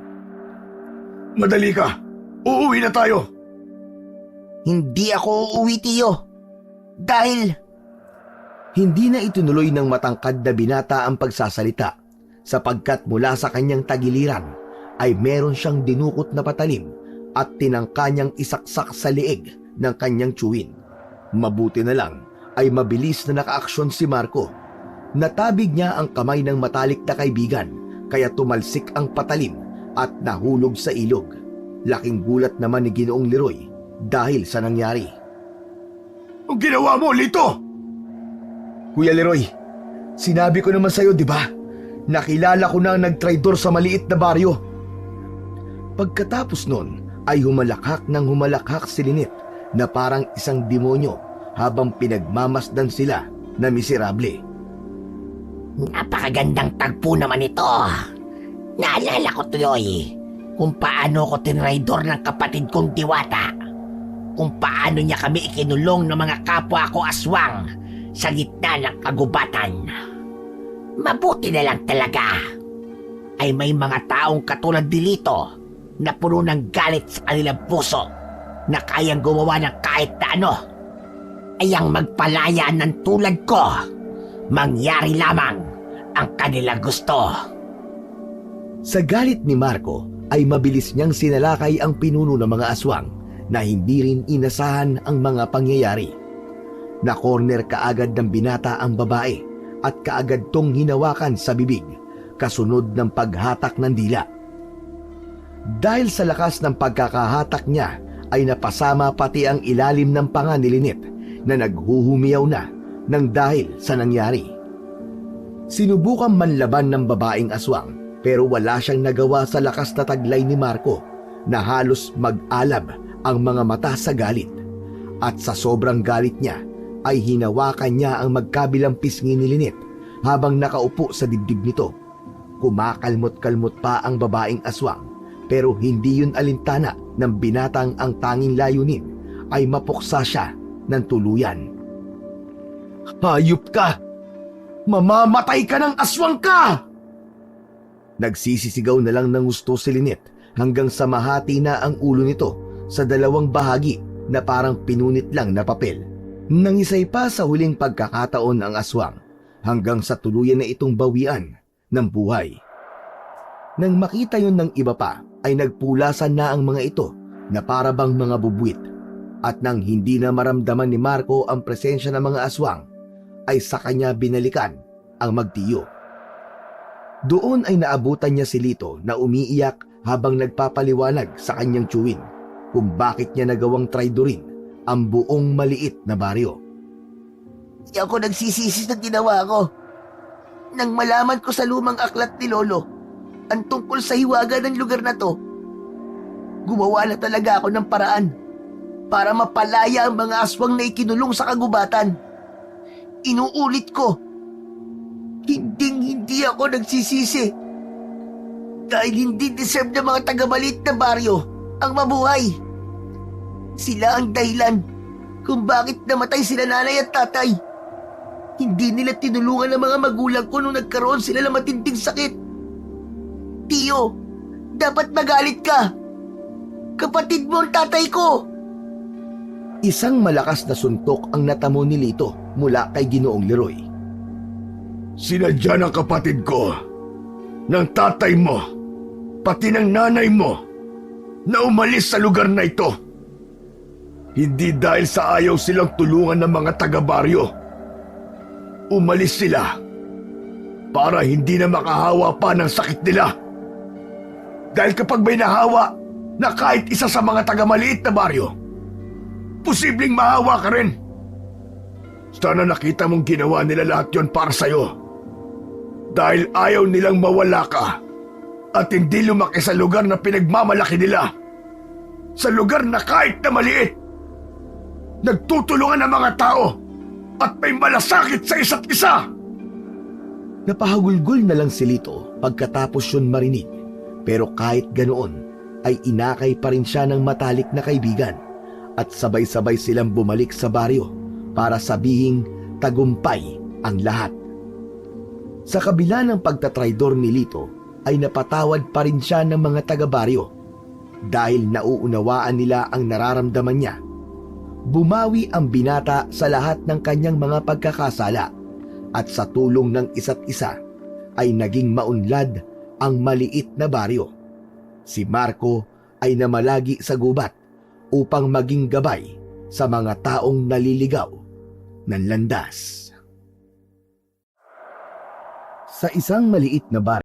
Madali ka! Uuwi na tayo! Hindi ako uuwi, tiyo. Dahil Hindi na itunuloy ng matangkad na binata ang pagsasalita sapagkat mula sa kanyang tagiliran ay meron siyang dinukot na patalim at tinangka niyang isaksak sa leeg ng kanyang tiyuin. Mabuti na lang ay mabilis na nakaaksyon si Marco. Natabig niya ang kamay ng matalik na kaibigan kaya tumalsik ang patalim at nahulog sa ilog. Laking gulat naman ni Ginoong Leroy dahil sa nangyari. Ang ginawa mo, Lito! Kuya Leroy, sinabi ko naman sa'yo, di ba? Nakilala ko na ang nagtraidor sa maliit na baryo. Pagkatapos nun ay humalakhak si Lynette na parang isang demonyo habang pinagmamasdan sila na miserable. Napakagandang tagpo naman ito. Naalala ko tuloy kung paano ko tinraidor ng kapatid kong Diwata. Kung paano niya kami ikinulong ng mga kapwa ko aswang sa gitna ng kagubatan. Mabuti na lang talaga ay may mga taong katulad ni Lito na puno ng galit sa kanilang puso na kayang gumawa ng kahit na ano ay ang magpalaya ng tulad ko. Mangyari lamang ang kanilang gusto. Sa galit ni Marco ay mabilis niyang sinalakay ang pinuno ng mga aswang na hindi rin inasahan ang mga pangyayari. Na-corner kaagad ng binata ang babae at kaagad tong hinawakan sa bibig kasunod ng paghatak ng dila. Dahil sa lakas ng pagkakahatak niya ay napasama pati ang ilalim ng panga ni Lynette na naghuhumiyaw na ng dahil sa nangyari. Sinubukan manlaban ng babaeng aswang pero wala siyang nagawa sa lakas na taglay ni Marco na halos mag-alab ang mga mata sa galit. At sa sobrang galit niya ay hinawakan niya ang magkabilang pisngi ni Lynette habang nakaupo sa dibdib nito. Kumakalmot-kalmot pa ang babaeng aswang pero hindi yun alintana ng binatang ang tanging layunin ay mapuksa siya ng tuluyan. Hayop ka! Mamamatay ka ng aswang ka! Nagsisisigaw na lang ng gusto si Lynette hanggang sa mahati na ang ulo nito sa dalawang bahagi na parang pinunit lang na papel. Nangisay pa sa huling pagkakataon ang aswang hanggang sa tuluyan na itong bawian ng buhay. Nang makita yun ng iba pa ay nagpulasan na ang mga ito na parabang mga bubwit at nang hindi na maramdaman ni Marco ang presensya ng mga aswang ay sa kanya binalikan ang magtiyo. Doon ay naabutan niya si Lito na umiiyak habang nagpapaliwanag sa kanyang tiyuin kung bakit niya nagawang traidorin ang buong maliit na baryo. di ako nagsisisi sa ginawa ko. Nang malaman ko sa lumang aklat ni Lolo ang tungkol sa hiwaga ng lugar na to, gumawa na talaga ako ng paraan para mapalaya ang mga aswang na ikinulong sa kagubatan. Inuulit ko, hindi ako nagsisisi. Dahil hindi deserve ng mga taga-maliit na baryo ang mabuhay. Sila ang dahilan kung bakit namatay sila nanay at tatay. Hindi nila tinulungan ang mga magulang ko nung nagkaroon sila ng matinding sakit. Tiyo, dapat magalit ka. Kapatid mo ang tatay ko. Isang malakas na suntok ang natamo ni Lito mula kay Ginoong Leroy. Sinadya ng kapatid ko, ng tatay mo, pati ng nanay mo, na umalis sa lugar na ito. Hindi dahil sa ayaw silang tulungan ng mga taga-baryo. Umalis sila para hindi na makahawa pa ng sakit nila. Dahil kapag may nahawa na kahit isa sa mga taga-maliit na baryo, posibleng mahawa ka rin. Sana nakita mong ginawa nila lahat yon para sa'yo. Dahil ayaw nilang mawala ka At hindi lumaki sa lugar na pinagmamalaki nila. Sa lugar na kahit na maliit, nagtutulungan ang mga tao at may malasakit sa isa't isa. Napahagulgol na lang si Lito pagkatapos yun marinig, pero kahit ganoon ay inakay pa rin siya ng matalik na kaibigan at sabay-sabay silang bumalik sa baryo para sabihing tagumpay ang lahat. Sa kabila ng pagtatraidor ni Lito ay napatawad pa rin siya ng mga taga-baryo dahil nauunawaan nila ang nararamdaman niya. Bumawi ang binata sa lahat ng kanyang mga pagkakasala at sa tulong ng isa't isa ay naging maunlad ang maliit na baryo. Si Marco ay namalagi sa gubat upang maging gabay sa mga taong naliligaw ng landas. Sa isang maliit na baryo,